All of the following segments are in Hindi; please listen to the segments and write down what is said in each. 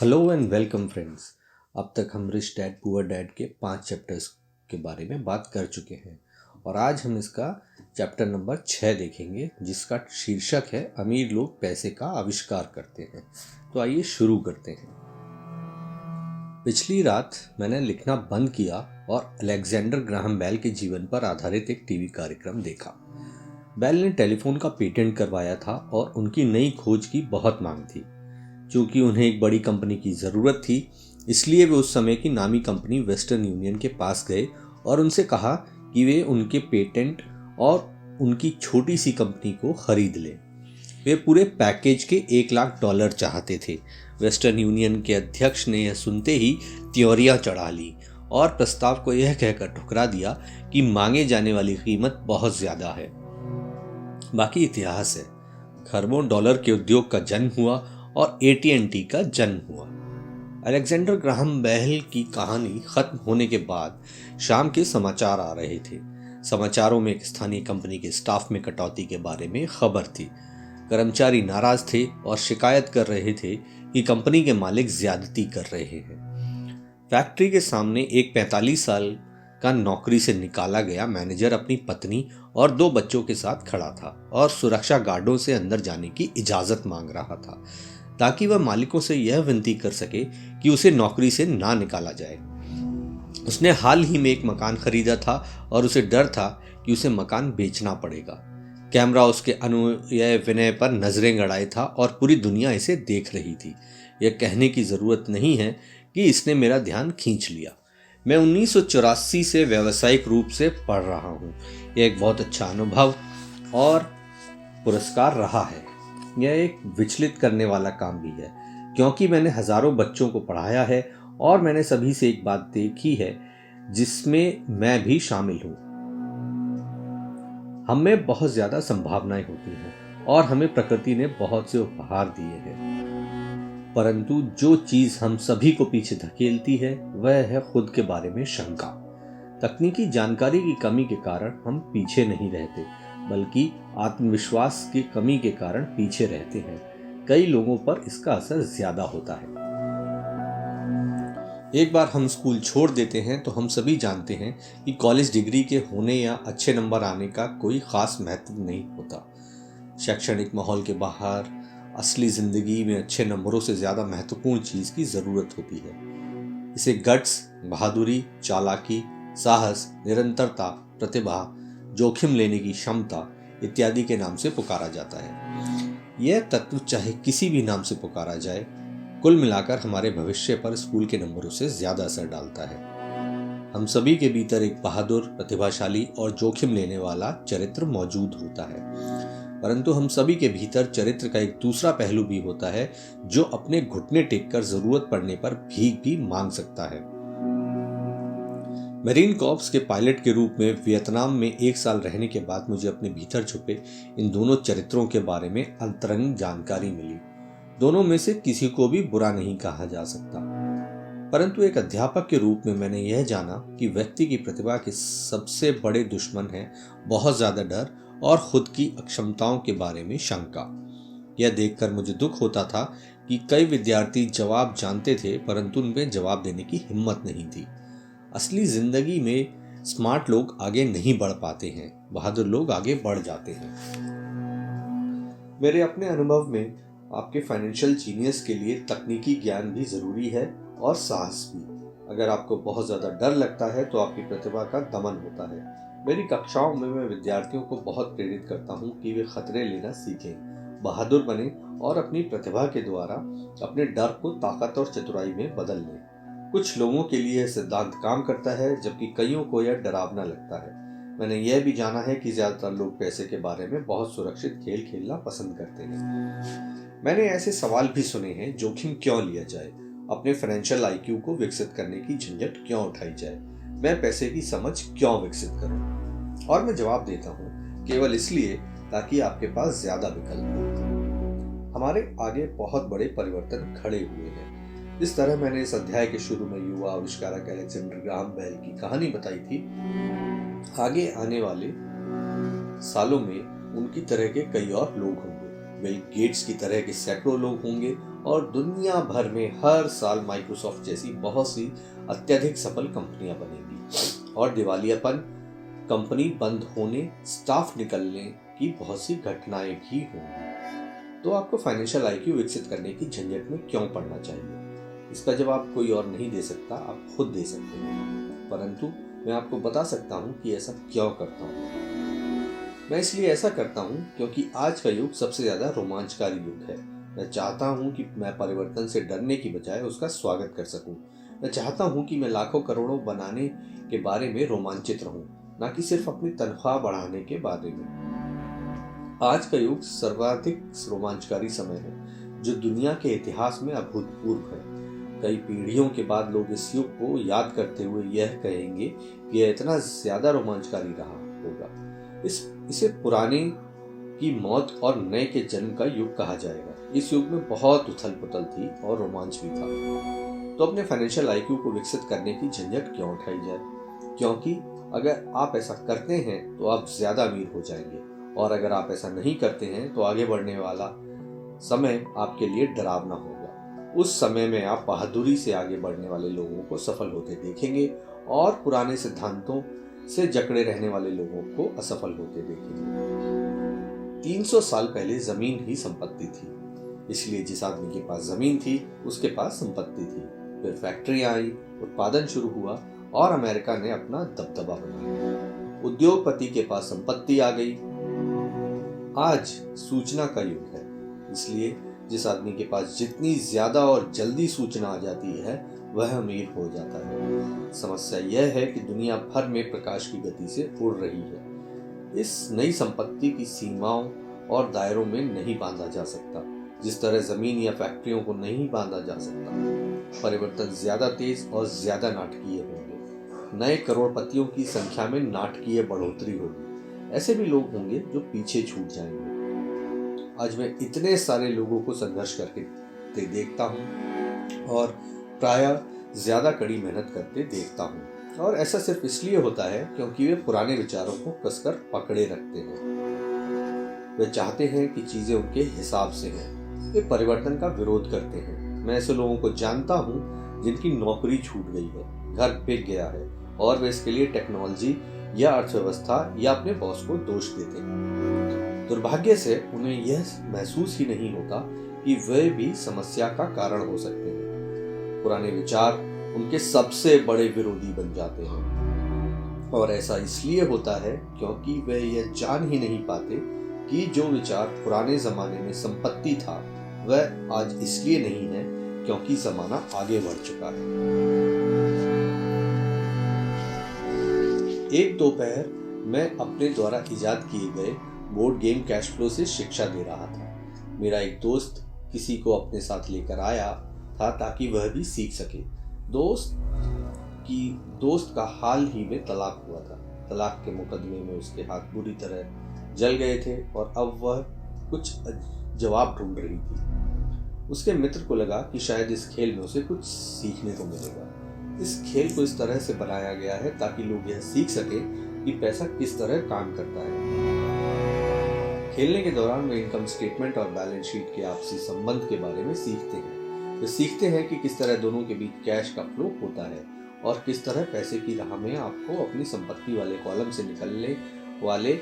Hello and welcome friends. अब तक हम रिच डैड पुअर डैड के 5 चैप्टर्स के बारे में बात कर चुके हैं और आज हम इसका चैप्टर नंबर 6 देखेंगे जिसका शीर्षक है अमीर लोग पैसे का आविष्कार करते हैं। तो आइए शुरू करते हैं। पिछली रात मैंने लिखना बंद किया और अलेक्जेंडर ग्राहम बेल के जीवन पर आधारित एक टीवी कार्यक्रम देखा। बेल ने टेलीफोन का पेटेंट करवाया था और उनकी नई खोज की बहुत मांग थी। चूंकि उन्हें एक बड़ी कंपनी की ज़रूरत थी, इसलिए वे उस समय की नामी कंपनी वेस्टर्न यूनियन के पास गए और उनसे कहा कि वे उनके पेटेंट और उनकी छोटी सी कंपनी को खरीद लें। वे पूरे पैकेज के $1 लाख चाहते थे। वेस्टर्न यूनियन के अध्यक्ष ने यह सुनते ही त्योरियां चढ़ा ली और प्रस्ताव को यह कहकर ठुकरा दिया कि मांगे जाने वाली कीमत बहुत ज़्यादा है। बाकी इतिहास है। खरबों डॉलर के उद्योग का जन्म हुआ और AT&T का जन्म हुआ। अलेक्जेंडर ग्राहम बेल की कहानी खत्म होने के बाद शाम के समाचार आ रहे थे। समाचारों में एक स्थानीय कंपनी के स्टाफ में कटौती के बारे में खबर थी। कर्मचारी नाराज थे और शिकायत कर रहे थे कि कंपनी के मालिक ज्यादती कर रहे हैं। फैक्ट्री के सामने एक 45 साल का नौकरी से निकाला गया मैनेजर अपनी पत्नी और 2 बच्चों के साथ खड़ा था और सुरक्षा गार्डों से अंदर जाने की इजाजत मांग रहा था ताकि वह मालिकों से यह विनती कर सके कि उसे नौकरी से ना निकाला जाए। उसने हाल ही में एक मकान खरीदा था और उसे डर था कि उसे मकान बेचना पड़ेगा। कैमरा उसके अनुनय विनय पर नजरें गड़ाए था और पूरी दुनिया इसे देख रही थी। यह कहने की जरूरत नहीं है कि इसने मेरा ध्यान खींच लिया। मैं 1984 से व्यावसायिक रूप से पढ़ रहा हूँ। यह एक बहुत अच्छा अनुभव और पुरस्कार रहा है। यह एक विचलित करने वाला काम भी है क्योंकि मैंने हजारों बच्चों को पढ़ाया है और मैंने सभी से एक बात देखी है जिसमें मैं भी शामिल हूं। हम में बहुत ज्यादा संभावनाएं होती हैं और हमें प्रकृति ने बहुत से उपहार दिए हैं, परंतु जो चीज हम सभी को पीछे धकेलती है वह है खुद के बारे में शंका। तकनीकी जानकारी की कमी के कारण हम पीछे नहीं रहते बल्कि आत्मविश्वास की कमी के कारण पीछे रहते हैं। कई लोगों पर इसका असर ज्यादा होता है। एक बार हम स्कूल छोड़ देते हैं तो हम सभी जानते हैं कि कॉलेज डिग्री के होने या अच्छे नंबर आने का कोई खास महत्व नहीं होता। शैक्षणिक माहौल के बाहर असली जिंदगी में अच्छे नंबरों से ज्यादा महत्वपूर्ण चीज की जरूरत होती है। इसे गट्स, बहादुरी, चालाकी, साहस, निरंतरता, प्रतिभा, जोखिम लेने की क्षमता इत्यादि के नाम से पुकारा जाता है। यह तत्व चाहे किसी भी नाम से पुकारा जाए, कुल मिलाकर हमारे भविष्य पर स्कूल के नंबरों से ज्यादा असर डालता है। हम सभी के भीतर एक बहादुर, प्रतिभाशाली और जोखिम लेने वाला चरित्र मौजूद होता है, परंतु हम सभी के भीतर चरित्र का एक दूसरा पहलू भी होता है जो अपने घुटने टेककर जरूरत पड़ने पर भीख भी मांग सकता है। मरीन कॉर्प्स के पायलट के रूप में वियतनाम में 1 साल रहने के बाद मुझे अपने भीतर छुपे इन दोनों चरित्रों के बारे में अंतरंग जानकारी मिली। दोनों में से किसी को भी बुरा नहीं कहा जा सकता, परंतु एक अध्यापक के रूप में मैंने यह जाना कि व्यक्ति की प्रतिभा के सबसे बड़े दुश्मन हैं बहुत ज्यादा डर और खुद की अक्षमताओं के बारे में शंका। यह देखकर मुझे दुख होता था कि कई विद्यार्थी जवाब जानते थे परंतु उनमें जवाब देने की हिम्मत नहीं थी। असली जिंदगी में स्मार्ट लोग आगे नहीं बढ़ पाते हैं, बहादुर लोग आगे बढ़ जाते हैं। मेरे अपने अनुभव में आपके फाइनेंशियल जीनियस के लिए तकनीकी ज्ञान भी जरूरी है और साहस भी। अगर आपको बहुत ज्यादा डर लगता है तो आपकी प्रतिभा का दमन होता है। मेरी कक्षाओं में मैं विद्यार्थियों को बहुत प्रेरित करता हूँ कि वे खतरे लेना सीखें, बहादुर बने और अपनी प्रतिभा के द्वारा अपने डर को ताकत और चतुराई में बदल लें। कुछ लोगों के लिए यह सिद्धांत काम करता है जबकि कईयों को यह डरावना लगता है। मैंने यह भी जाना है कि ज्यादातर लोग पैसे के बारे में बहुत सुरक्षित खेल खेलना पसंद करते हैं। मैंने ऐसे सवाल भी सुने हैं, जोखिम क्यों लिया जाए, अपने फाइनेंशियल IQ को विकसित करने की झंझट क्यों उठाई जाए, मैं पैसे की समझ क्यों विकसित करूं? और मैं जवाब देता हूं, केवल इसलिए ताकि आपके पास ज्यादा विकल्प हो। हमारे आगे बहुत बड़े परिवर्तन खड़े हुए हैं। इस तरह मैंने इस अध्याय के शुरू में युवा आविष्कारक अलेक्जेंडर ग्राहम बेल की कहानी बताई थी। आगे आने वाले सालों में उनकी तरह के कई और लोग होंगे। बिल गेट्स की तरह के सैकड़ों लोग होंगे और दुनिया भर में हर साल माइक्रोसॉफ्ट जैसी बहुत सी अत्यधिक सफल कंपनियां बनेंगी और दिवालियापन, कंपनी बंद होने, स्टाफ निकलने की बहुत सी घटनाएं भी होंगी। तो आपको फाइनेंशियल आईक्यू विकसित करने की झंझट में क्यों पड़ना चाहिए? इसका जवाब कोई और नहीं दे सकता, आप खुद दे सकते हैं। परंतु मैं आपको बता सकता हूं कि ऐसा क्यों करता हूं। मैं इसलिए ऐसा करता हूं क्योंकि आज का युग सबसे ज्यादा रोमांचकारी युग है। मैं चाहता हूं कि मैं परिवर्तन से डरने की बजाय उसका स्वागत कर सकूं। मैं चाहता हूं कि मैं लाखों करोड़ों बनाने के बारे में रोमांचित रहूं, ना कि सिर्फ अपनी तनख्वाह बढ़ाने के बारे में। आज का युग सर्वाधिक रोमांचकारी समय है जो दुनिया के इतिहास में अभूतपूर्व है। कई पीढ़ियों के बाद लोग इस युग को याद करते हुए यह कहेंगे कि यह इतना ज्यादा रोमांचकारी रहा होगा। इसे पुराने की मौत और नए के जन्म का युग कहा जाएगा। इस युग में बहुत उथल पुथल थी और रोमांच भी था। तो अपने फाइनेंशियल आईक्यू को विकसित करने की झंझट क्यों उठाई जाए? क्योंकि अगर आप ऐसा करते हैं तो आप ज्यादा अमीर हो जाएंगे, और अगर आप ऐसा नहीं करते हैं तो आगे बढ़ने वाला समय आपके लिए डरावना होगा। उस समय में आप बहादुरी से आगे बढ़ने वाले लोगों को सफल होते देखेंगे और पुराने सिद्धांतों से जकड़े रहने वाले लोगों को असफल होते देखेंगे। 300 साल पहले जमीन ही संपत्ति थी, इसलिए जिस आदमी के पास जमीन थी उसके पास संपत्ति थी। फिर फैक्ट्रियां आई, उत्पादन शुरू हुआ और अमेरिका ने अपना दबदबा बनाया। उद्योगपति के पास संपत्ति आ गई। आज सूचना का युग है, इसलिए जिस आदमी के पास जितनी ज्यादा और जल्दी सूचना आ जाती है वह अमीर हो जाता है। समस्या यह है कि दुनिया भर में प्रकाश की गति से उड़ रही है। इस नई संपत्ति की सीमाओं और दायरों में नहीं बांधा जा सकता, जिस तरह जमीन या फैक्ट्रियों को नहीं बांधा जा सकता। परिवर्तन ज्यादा तेज और ज्यादा नाटकीय होंगे। नए करोड़पतियों की संख्या में नाटकीय बढ़ोतरी होगी। ऐसे भी लोग होंगे जो पीछे छूट जाएंगे। आज मैं इतने सारे लोगों को संघर्ष करके देखता हूँ और प्रायः ज्यादा कड़ी मेहनत करते देखता हूँ, और ऐसा सिर्फ इसलिए होता है क्योंकि वे पुराने विचारों को कसकर पकड़े रखते हैं। वे चाहते हैं कि चीजें उनके हिसाब से हैं। वे परिवर्तन का विरोध करते हैं। मैं ऐसे लोगों को जानता हूँ जिनकी नौकरी छूट गई है, घर बिक गया है, और वे इसके लिए टेक्नोलॉजी या अर्थव्यवस्था या अपने बॉस को दोष देते हैं। दुर्भाग्य से उन्हें यह महसूस ही नहीं होता कि वे भी समस्या का कारण हो सकते हैं। पुराने विचार उनके सबसे बड़े विरोधी बन जाते हैं, और ऐसा इसलिए होता है क्योंकि वे यह जान ही नहीं पाते कि जो विचार पुराने जमाने में संपत्ति था वह आज इसलिए नहीं है क्योंकि जमाना आगे बढ़ चुका है। एक दोपहर मैं अपने द्वारा इजाद किए गए बोर्ड गेम कैश फ्लो से शिक्षा दे रहा था। मेरा एक दोस्त किसी को अपने साथ लेकर आया था ताकि वह भी सीख सके। दोस्त का हाल ही में तलाक हुआ था। तलाक के मुकदमे में उसके हाथ बुरी तरह जल गए थे और अब वह कुछ जवाब ढूंढ रही थी। उसके मित्र को लगा कि शायद इस खेल में उसे कुछ सीखने को मिलेगा। इस खेल को इस तरह से बनाया गया है ताकि लोग यह सीख सके कि पैसा किस तरह काम करता है। खेलने के दौरान वे इनकम स्टेटमेंट और बैलेंस शीट के आपसी संबंध के बारे में सीखते हैं। वे सीखते हैं कि किस तरह दोनों के बीच कैश का फ्लो होता है और किस तरह पैसे की राह में आपको अपनी संपत्ति वाले कॉलम से निकलने वाले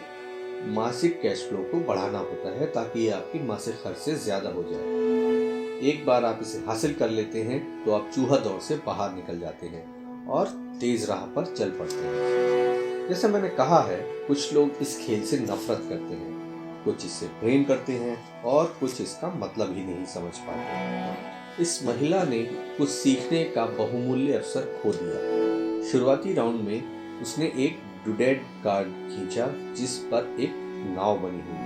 मासिक कैश फ्लो को बढ़ाना होता है ताकि ये आपकी मासिक खर्च से ज्यादा हो जाए। एक बार आप इसे हासिल कर लेते हैं तो आप चूहा दौड़ से बाहर निकल जाते हैं और तेज राह पर चल पड़ते हैं। जैसे मैंने कहा है, कुछ लोग इस खेल से नफरत करते हैं, कुछ इससे प्रेम करते हैं और कुछ इसका मतलब ही नहीं समझ पाते। इस महिला ने कुछ सीखने का बहुमूल्य अवसर खो दिया। शुरुआती राउंड में उसने एक डुडेड कार्ड खींचा जिस पर एक नाव बनी हुई थी।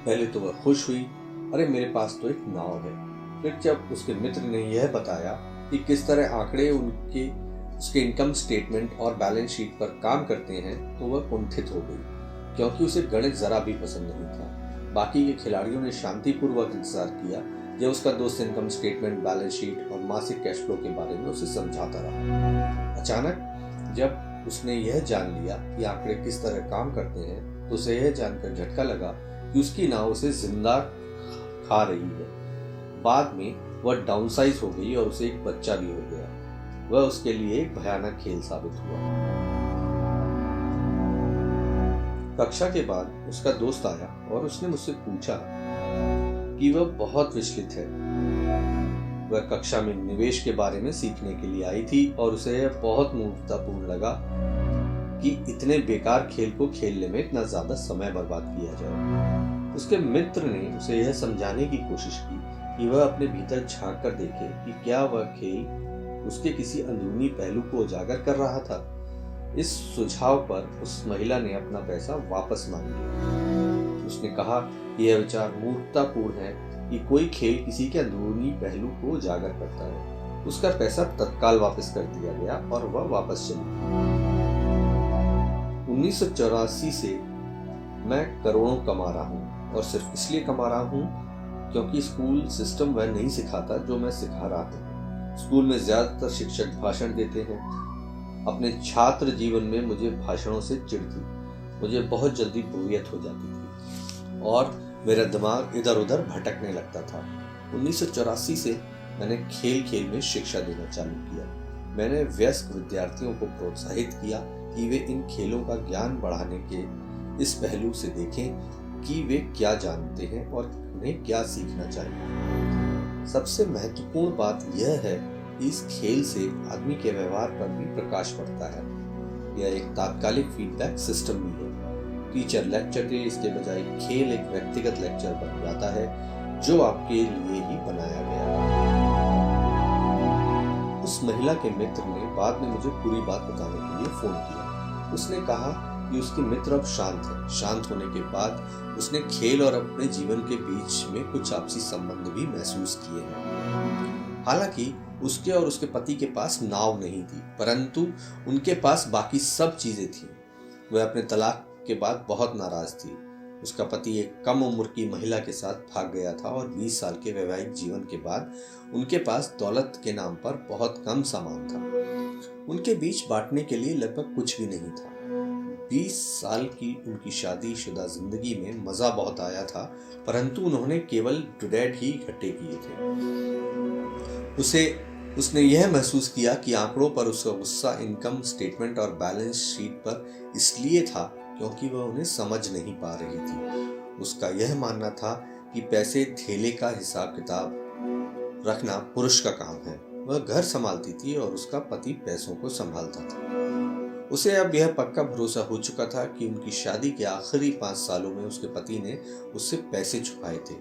पहले तो वह खुश हुई, अरे मेरे पास तो एक नाव है। फिर जब उसके मित्र ने यह बताया कि किस तरह आंकड़े उसके इनकम स्टेटमेंट और बैलेंस शीट पर काम करते हैं तो वह कुंठित हो गई, क्योंकि उसे गणित जरा भी पसंद नहीं था। बाकी के खिलाड़ियों ने शांतिपूर्वक इंतजार किया जब उसका दोस्त इनकम स्टेटमेंट, बैलेंस शीट और मासिक कैश फ्लो के बारे में उसे समझाता रहा। अचानक जब उसने यह जान लिया कि आंकड़े किस तरह काम करते हैं तो उसे यह जानकर झटका लगा कि उसकी नाव उसे जिंदा खा रही है। बाद में वह डाउनसाइज हो गई और उसे एक बच्चा भी हो गया। वह उसके लिए एक भयानक खेल साबित हुआ। कक्षा के बाद उसका दोस्त आया और उसने मुझसे पूछा कि वह बहुत विचलित है। वह कक्षा में निवेश के बारे में सीखने के लिए आई थी और उसे यह बहुत मूर्खतापूर्ण लगा कि इतने बेकार खेल को खेलने में इतना ज्यादा समय बर्बाद किया जाए। उसके मित्र ने उसे यह समझाने की कोशिश की कि वह अपने भीतर झांक कर देखे कि क्या वह खेल उसके किसी अंदरूनी पहलू को उजागर कर रहा था। इस सुझाव पर उस महिला ने अपना पैसा वापस मांग लिया। उसने कहा कि यह विचार मूर्खतापूर्ण है कि कोई खेल किसी के अंदरूनी पहलू को उजागर करता है। उसका पैसा तत्काल वापस कर दिया गया और वह वापस चली गई। 1984 से मैं करोड़ों कमा रहा हूँ और सिर्फ इसलिए कमा रहा हूँ क्योंकि स्कूल सिस्टम वह नहीं सिखाता जो मैं सिखा रहा था। स्कूल में ज्यादातर शिक्षक भाषण देते हैं। अपने छात्र जीवन में मुझे भाषणों से चिढ़ थी। मुझे बहुत जल्दी बोरियत हो जाती थी और मेरा दिमाग इधर उधर भटकने लगता था। 1984 से मैंने खेल खेल में शिक्षा देना चालू किया। मैंने वयस्क विद्यार्थियों को प्रोत्साहित किया कि वे इन खेलों का ज्ञान बढ़ाने के इस पहलू से देखें कि वे क्या जानते हैं और उन्हें क्या सीखना चाहिए। सबसे महत्वपूर्ण बात यह है कि इस खेल से आदमी के व्यवहार पर भी प्रकाश पड़ता है। यह एक तात्कालिक फीडबैक सिस्टम भी है। टीचर लेक्चर दे, इसके बजाय खेल एक व्यक्तिगत लेक्चर बन जाता है जो आपके लिए ही बनाया गया है। उस महिला के मित्र ने बाद में मुझे पूरी बात बताने के लिए फोन किया। उसने कहा कि उसके मित्र अब शांत है। शांत होने के बाद उसने खेल और अपने जीवन के बीच में कुछ आपसी संबंध भी महसूस किए हैं। हालांकि उसके और उसके पति के पास नाव नहीं थी, परंतु उनके पास बाकी सब चीजें थी। वह अपने तलाक के बाद बहुत नाराज थी। उसका पति एक कम उम्र की महिला के साथ भाग गया था और 20 साल के वैवाहिक जीवन के बाद उनके पास दौलत के नाम पर बहुत कम सामान था। उनके बीच बांटने के लिए लगभग कुछ भी नहीं था। 20 साल की उनकी शादीशुदा जिंदगी में मजा बहुत आया था, परंतु उन्होंने केवल डुडेड ही इकट्ठे किए थे। उसने यह महसूस किया कि आंकड़ों पर उसका गुस्सा इनकम स्टेटमेंट और बैलेंस शीट पर इसलिए था क्योंकि वह उन्हें समझ नहीं पा रही थी। उसका यह मानना था कि पैसे थैले का हिसाब किताब रखना पुरुष का काम है। वह घर संभालती थी और उसका पति पैसों को संभालता था। उसे अब यह पक्का भरोसा हो चुका था कि उनकी शादी के आखिरी 5 सालों में उसके पति ने उससे पैसे छुपाए थे।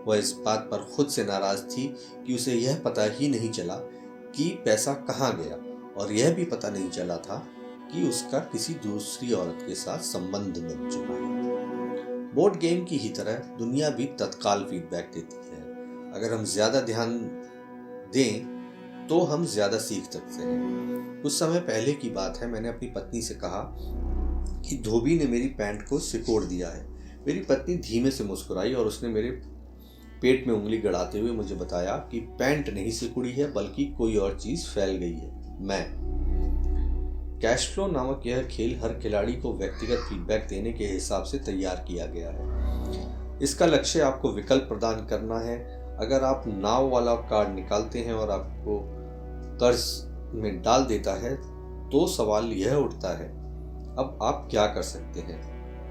वह इस बात पर खुद से नाराज थी कि उसे यह पता ही नहीं चला कि पैसा कहाँ गया और यह भी पता नहीं चला था कि उसका किसी दूसरी औरत के साथ संबंध बन चुका है। बोर्ड गेम की ही तरह दुनिया भी तत्काल फीडबैक देती है। अगर हम ज्यादा ध्यान दें तो हम ज्यादा सीख सकते हैं। कुछ समय पहले की बात है, मैंने अपनी पत्नी से कहा कि धोबी ने मेरी पैंट को सिकोड़ दिया है। मेरी पत्नी धीमे से मुस्कुराई और उसने मेरे पेट में उंगली गड़ाते हुए मुझे बताया कि पैंट नहीं सिकुड़ी है बल्कि कोई और चीज फैल गई है। कैश फ्लो नामक यह खेल हर खिलाड़ी को व्यक्तिगत फीडबैक देने के हिसाब से तैयार किया गया है। इसका लक्ष्य आपको विकल्प प्रदान करना है। अगर आप नाव वाला कार्ड निकालते हैं और आपको कर्ज में डाल देता है तो सवाल यह उठता है, अब आप क्या कर सकते हैं?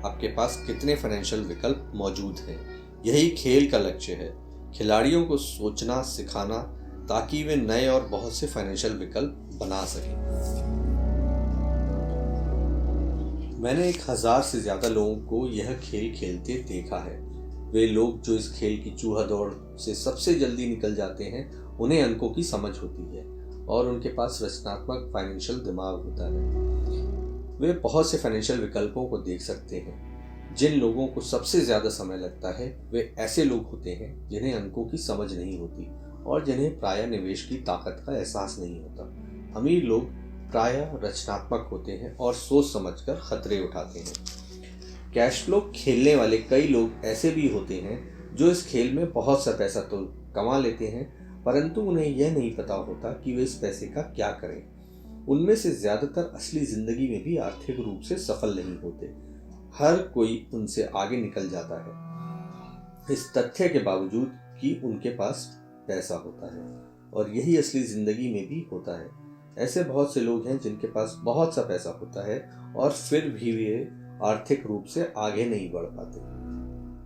आपके पास कितने फाइनेंशियल विकल्प मौजूद हैं? यही खेल का लक्ष्य है, खिलाड़ियों को सोचना सिखाना ताकि वे नए और बहुत से फाइनेंशियल विकल्प बना सकें। मैंने 1000 से ज्यादा लोगों को यह खेल खेलते देखा है। वे लोग जो इस खेल की चूहा दौड़ से सबसे जल्दी निकल जाते हैं, उन्हें अंकों की समझ होती है और उनके पास रचनात्मक फाइनेंशियल दिमाग होता है। वे बहुत से फाइनेंशियल विकल्पों को देख सकते हैं। जिन लोगों को सबसे ज्यादा समय लगता है वे ऐसे लोग होते हैं जिन्हें अंकों की समझ नहीं होती और जिन्हें प्रायः निवेश की ताकत का एहसास नहीं होता। अमीर लोग प्रायः रचनात्मक होते हैं और सोच समझकर खतरे उठाते हैं। कैश फ्लो खेलने वाले कई लोग ऐसे भी होते हैं जो इस खेल में बहुत सा पैसा तो कमा लेते हैं, परंतु उन्हें यह नहीं पता होता कि वे इस पैसे का क्या करें। उनमें से ज्यादातर असली जिंदगी में भी आर्थिक रूप से सफल नहीं होते। हर कोई उनसे आगे निकल जाता है। इस तथ्य के बावजूद कि उनके पास पैसा होता है। और यही असली जिंदगी में भी होता है। ऐसे बहुत से लोग हैं जिनके पास बहुत सा पैसा होता है और फिर भी वे आर्थिक रूप से आगे नहीं बढ़ पाते।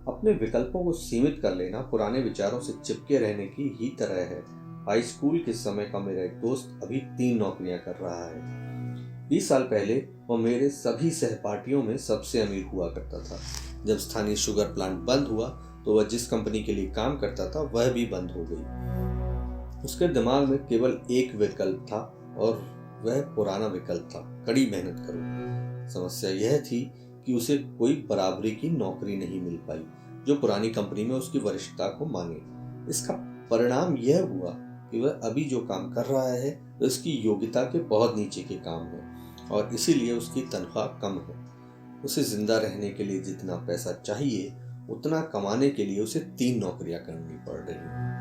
अपने विकल्पों को सीमित कर लेना पुराने विचारों से चिपके रहने की ही तरह है। हाई स्कूल के समय का मेरा एक दोस्त अभी 3 नौकरियां कर रहा है। 20 साल पहले वह मेरे सभी सहपाठियों में सबसे अमीर हुआ करता था। जब स्थानीय शुगर प्लांट बंद हुआ तो वह जिस कंपनी के लिए काम करता था वह भी बंद हो गई। उसके दिमाग में केवल एक विकल्प था और वह पुराना विकल्प था, कड़ी मेहनत करो। समस्या यह थी कि उसे कोई बराबरी की नौकरी नहीं मिल पाई जो पुरानी कंपनी में उसकी वरिष्ठता को मांगे। इसका परिणाम यह हुआ कि वह अभी जो काम कर रहा है उसकी योग्यता के बहुत नीचे के काम है और इसीलिए उसकी तनख्वाह कम है। उसे जिंदा रहने के लिए जितना पैसा चाहिए उतना कमाने के लिए उसे 3 नौकरियां करनी पड़ रही हैं।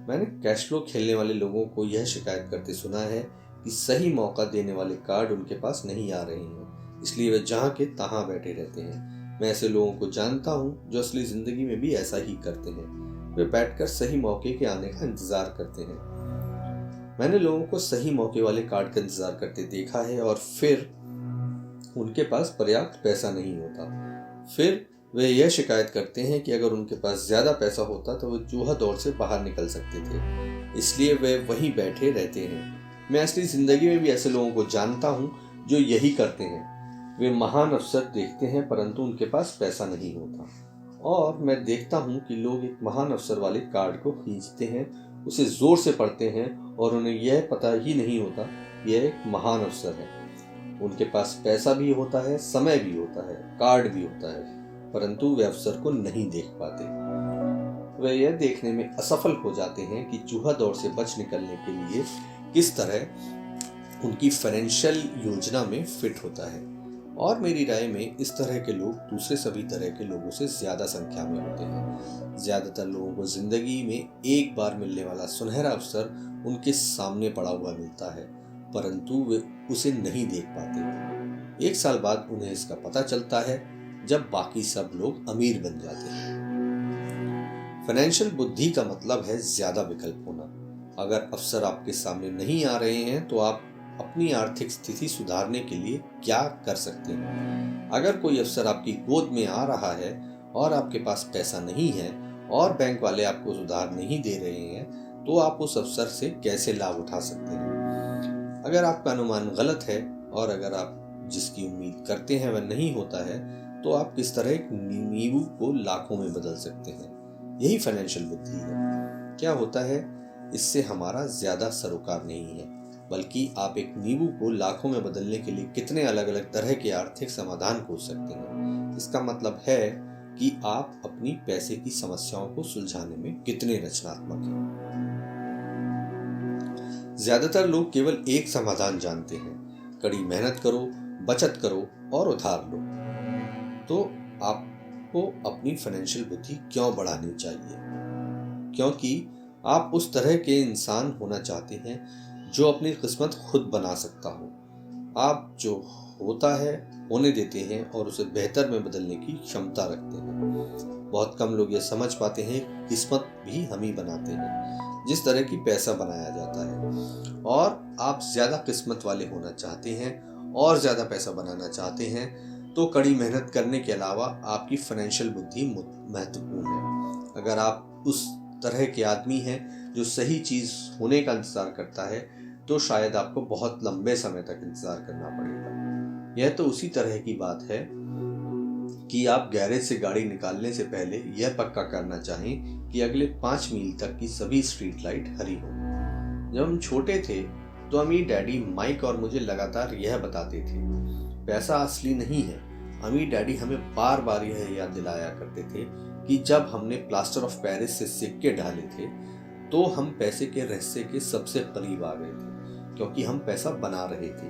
मैंने कैश फ्लो खेलने वाले लोगों को यह शिकायत करते सुना है कि सही मौका देने वाले कार्ड उनके पास नहीं आ रहे हैं, इसलिए वे जहां के तहां बैठे रहते हैं। मैं ऐसे लोगों को जानता हूं जो असली जिंदगी में भी ऐसा ही करते हैं। वे बैठकर सही मौके के आने का इंतजार करते हैं। मैंने लोगों को सही मौके वाले कार्ड का इंतजार करते देखा है और फिर उनके पास पर्याप्त पैसा नहीं होता। फिर वे यह शिकायत करते हैं कि अगर उनके पास ज्यादा पैसा होता तो वे चूहा दौड़ से बाहर निकल सकते थे, इसलिए वे वहीं बैठे रहते हैं। मैं असली जिंदगी में भी ऐसे लोगों को जानता हूँ जो यही करते हैं। वे महान अवसर देखते हैं परंतु उनके पास पैसा नहीं होता। और मैं देखता हूँ कि लोग एक महान अवसर वाले कार्ड को खींचते हैं, उसे जोर से पढ़ते हैं और उन्हें यह पता ही नहीं होता कि यह एक महान अवसर है। उनके पास पैसा भी होता है, समय भी होता है, कार्ड भी होता है, परंतु वे अवसर को नहीं देख पाते। वे यह देखने में असफल हो जाते हैं कि चूहा दौड़ से बच निकलने के लिए किस तरह उनकी फाइनेंशियल योजना में फिट होता है। और मेरी राय में इस तरह के लोग दूसरे सभी तरह के लोगों से ज्यादा संख्या में होते हैं। ज्यादातर लोगों को जिंदगी में एक बार मिलने वाला सुनहरा अवसर उनके सामने पड़ा हुआ मिलता है, परंतु वे उसे नहीं देख पाते। 1 साल बाद उन्हें इसका पता चलता है जब बाकी सब लोग अमीर बन जाते हैं। फाइनेंशियल बुद्धि का मतलब है ज्यादा विकल्प होना। अगर अवसर आपके सामने नहीं आ रहे हैं तो आप अपनी आर्थिक स्थिति सुधारने के लिए क्या कर सकते हैं। अगर कोई अवसर आपकी गोद में आ रहा है और आपके पास पैसा नहीं है और बैंक वाले आपको सुधार नहीं दे रहे हैं तो आप उस अवसर से कैसे लाभ उठा सकते हैं। अगर आपका अनुमान गलत है और अगर आप जिसकी उम्मीद करते हैं वह नहीं होता है तो आप किस तरह एक नींबू को लाखों में बदल सकते हैं। यही फाइनेंशियल बुद्धि है। क्या होता है, इससे हमारा ज्यादा सरोकार नहीं है, बल्कि आप एक नींबू को लाखों में बदलने के लिए कितने अलग अलग तरह के आर्थिक समाधान खोज सकते हैं। इसका मतलब है कि आप अपनी पैसे की समस्याओं को सुलझाने में कितने रचनात्मक हैं। ज्यादातर लोग केवल एक समाधान जानते हैं, कड़ी मेहनत करो, बचत करो और उधार लो। तो आपको अपनी फाइनेंशियल बुद्धि क्यों बढ़ानी चाहिए? क्योंकि आप उस तरह के इंसान होना चाहते हैं जो अपनी किस्मत खुद बना सकता हो। आप जो होता है होने देते हैं और उसे बेहतर में बदलने की क्षमता रखते हैं। बहुत कम लोग ये समझ पाते हैं कि किस्मत भी हम ही बनाते हैं, जिस तरह की पैसा बनाया जाता है। और आप ज्यादा किस्मत वाले होना चाहते हैं और ज्यादा पैसा बनाना चाहते हैं तो कड़ी मेहनत करने के अलावा आपकी फाइनेंशियल बुद्धि महत्वपूर्ण है। अगर आप उस तरह के आदमी हैं जो सही चीज होने का इंतजार करता है तो शायद आपको बहुत लंबे समय तक इंतजार करना पड़ेगा। यह तो उसी तरह की बात है कि आप गैरेज से गाड़ी निकालने से पहले यह पक्का करना चाहें कि अगले 5 मील तक की सभी स्ट्रीट लाइट हरी हो। जब हम छोटे थे तो अमीर डैडी माइक और मुझे लगातार यह बताते थे, पैसा असली नहीं है। अमीर डैडी हमें बार बार यह याद दिलाया करते थे कि जब हमने प्लास्टर ऑफ पेरिस से सिक्के डाले थे तो हम पैसे के रहस्य के सबसे करीब आ गए थे, क्योंकि हम पैसा बना रहे थे।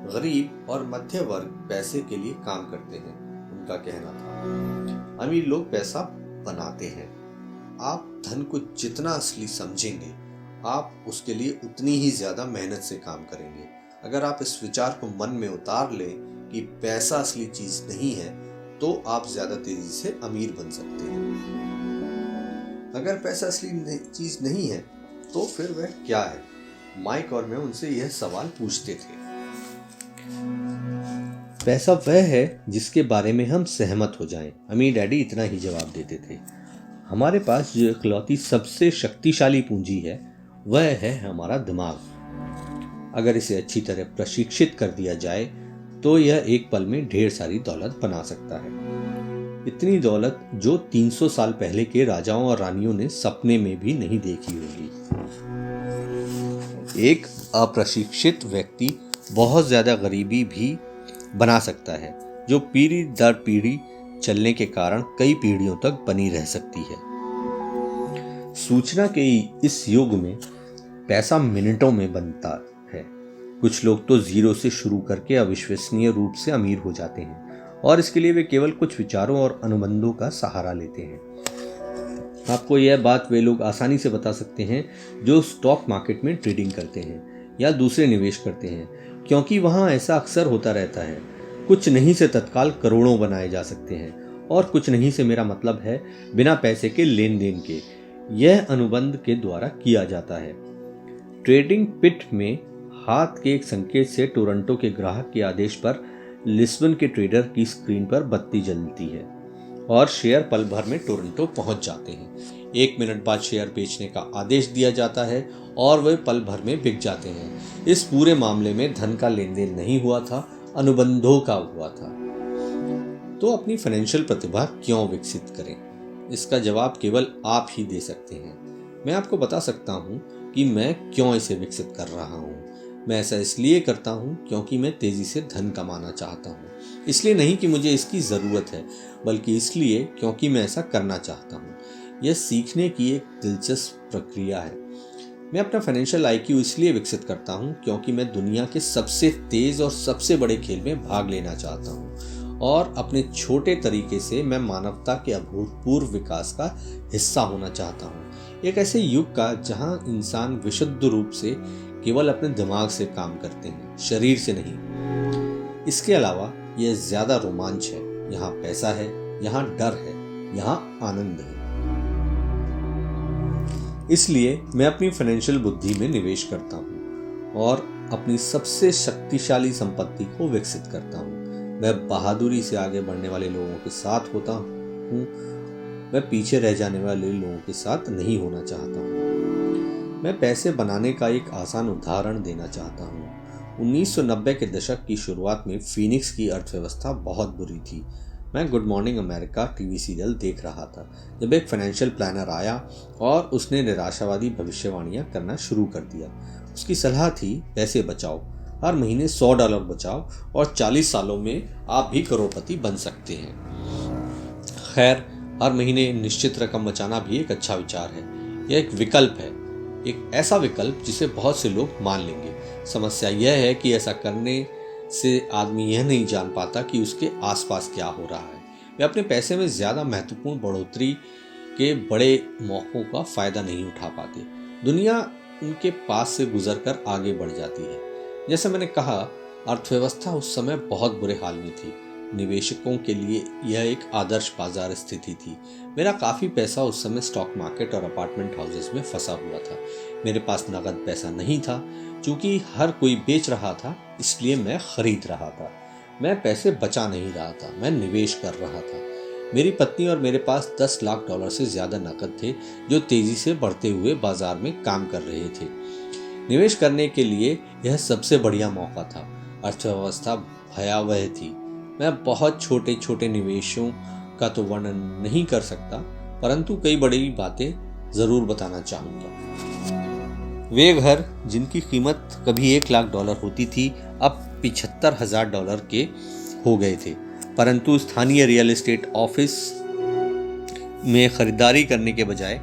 गरीब और मध्य वर्ग पैसे के लिए काम करते हैं, उनका कहना था। अमीर लोग पैसा बनाते हैं। आप धन को जितना असली समझेंगे आप उसके लिए उतनी ही ज्यादा मेहनत से काम करेंगे। अगर आप इस विचार को मन में उतार लें कि पैसा असली चीज नहीं है तो आप ज्यादा तेजी से अमीर बन सकते हैं। अगर पैसा असली चीज नहीं है तो फिर वह क्या है? माइक और मैं उनसे यह सवाल पूछते थे। पैसा वह है जिसके बारे में हम सहमत हो जाएं, अम्मी डैडी इतना ही जवाब देते थे। हमारे पास जो इकलौती सबसे शक्तिशाली पूंजी है वह है हमारा दिमाग। अगर इसे अच्छी तरह प्रशिक्षित कर दिया जाए तो यह एक पल में ढेर सारी दौलत बना सकता है। इतनी दौलत जो 300 साल पहले के राजाओं और रानियों ने सपने में भी नहीं देखी होगी। एक अप्रशिक्षित व्यक्ति बहुत ज्यादा गरीबी भी बना सकता है, जो पीढ़ी दर पीढ़ी चलने के कारण कई पीढ़ियों तक बनी रह सकती है। सूचना के इस युग में पैसा मिनटों में बनता है। कुछ लोग तो जीरो से शुरू करके अविश्वसनीय रूप से अमीर हो जाते हैं और इसके लिए वे केवल कुछ विचारों और अनुबंधों का सहारा लेते हैं। आपको यह बात वे लोग आसानी से बता सकते हैं जो स्टॉक मार्केट में ट्रेडिंग करते हैं या दूसरे निवेश करते हैं, क्योंकि वहां ऐसा अक्सर होता रहता है। कुछ नहीं से तत्काल करोड़ों बनाए जा सकते हैं और कुछ नहीं से मेरा मतलब है बिना पैसे के लेन देन के। यह अनुबंध के द्वारा किया जाता है। ट्रेडिंग पिट में हाथ के एक संकेत से टोरंटो के ग्राहक के आदेश पर लिस्बन के ट्रेडर की स्क्रीन पर बत्ती जलती है और शेयर पल भर में टोरंटो पहुंच जाते हैं। 1 मिनट बाद शेयर बेचने का आदेश दिया जाता है और वे पल भर में बिक जाते हैं। इस पूरे मामले में धन का लेन देन नहीं हुआ था, अनुबंधों का हुआ था। तो अपनी फाइनेंशियल प्रतिभा क्यों विकसित करें? इसका जवाब केवल आप ही दे सकते हैं। मैं आपको बता सकता हूं कि मैं क्यों इसे विकसित कर रहा हूं। मैं ऐसा इसलिए करता हूं क्योंकि मैं तेजी से धन कमाना चाहता हूं। इसलिए नहीं कि मुझे इसकी ज़रूरत है, बल्कि इसलिए क्योंकि मैं ऐसा करना चाहता हूं। यह सीखने की एक दिलचस्प प्रक्रिया है। मैं अपना फाइनेंशियल IQ इसलिए विकसित करता हूं क्योंकि मैं दुनिया के सबसे तेज और सबसे बड़े खेल में भाग लेना चाहता हूं और अपने छोटे तरीके से मैं मानवता के अभूतपूर्व विकास का हिस्सा होना चाहता हूं। एक ऐसे युग का जहां इंसान विशुद्ध रूप से केवल अपने दिमाग से काम करते हैं, शरीर से नहीं। इसके अलावा यह ज्यादा रोमांच है। यहाँ पैसा है, यहाँ डर है, यहाँ आनंद है। इसलिए मैं अपनी फाइनेंशियल बुद्धि में निवेश करता हूँ और अपनी सबसे शक्तिशाली संपत्ति को विकसित करता हूँ। मैं बहादुरी से आगे बढ़ने वाले लोगों के साथ होता हूँ। मैं पीछे रह जाने वाले लोगों के साथ नहीं होना चाहता हूँ। मैं पैसे बनाने का एक आसान उदाहरण देना चाहता हूँ। 1990 के दशक की शुरुआत में फीनिक्स की अर्थव्यवस्था बहुत बुरी थी। मैं good morning America TV serial देख रहा था जब एक फाइनेंशियल प्लानर आया और उसने निराशावादी भविष्यवाणियां करना शुरू कर दिया। उसकी सलाह थी, पैसे बचाओ, हर महीने $100 बचाओ और 40 सालों में आप भी करोड़पति बन सकते हैं। खैर, हर महीने निश्चित रकम बचाना भी एक अच्छा विचार है। यह एक विकल्प है, एक ऐसा विकल्प जिसे बहुत से लोग मान लेंगे। समस्या यह है कि ऐसा करने से आदमी यह नहीं जान पाता कि उसके आसपास क्या हो रहा है। वे अपने पैसे में ज्यादा महत्वपूर्ण बढ़ोतरी के बड़े मौकों का फायदा नहीं उठा पाते। दुनिया उनके पास से गुजरकर आगे बढ़ जाती है। जैसे मैंने कहा, अर्थव्यवस्था उस समय बहुत बुरे हाल में थी। निवेशकों के लिए यह एक आदर्श बाजार स्थिति थी। मेरा काफी पैसा उस समय स्टॉक मार्केट और अपार्टमेंट हाउसेस में फंसा हुआ था। मेरे पास नकद पैसा नहीं था। चूंकि हर कोई बेच रहा था, इसलिए मैं खरीद रहा था। मैं पैसे बचा नहीं रहा था, मैं निवेश कर रहा था। मेरी पत्नी और मेरे पास $10 लाख से ज्यादा नकद थे जो तेजी से बढ़ते हुए बाजार में काम कर रहे थे। निवेश करने के लिए यह सबसे बढ़िया मौका था। अर्थव्यवस्था भयावह थी। मैं बहुत छोटे छोटे निवेशों का तो वर्णन नहीं कर सकता, परंतु कई बड़ी बातें जरूर बताना चाहूंगा। वे घर जिनकी कीमत कभी $1 लाख होती थी, अब $75,000 के हो गए थे। परंतु स्थानीय रियल एस्टेट ऑफिस में खरीदारी करने के बजाय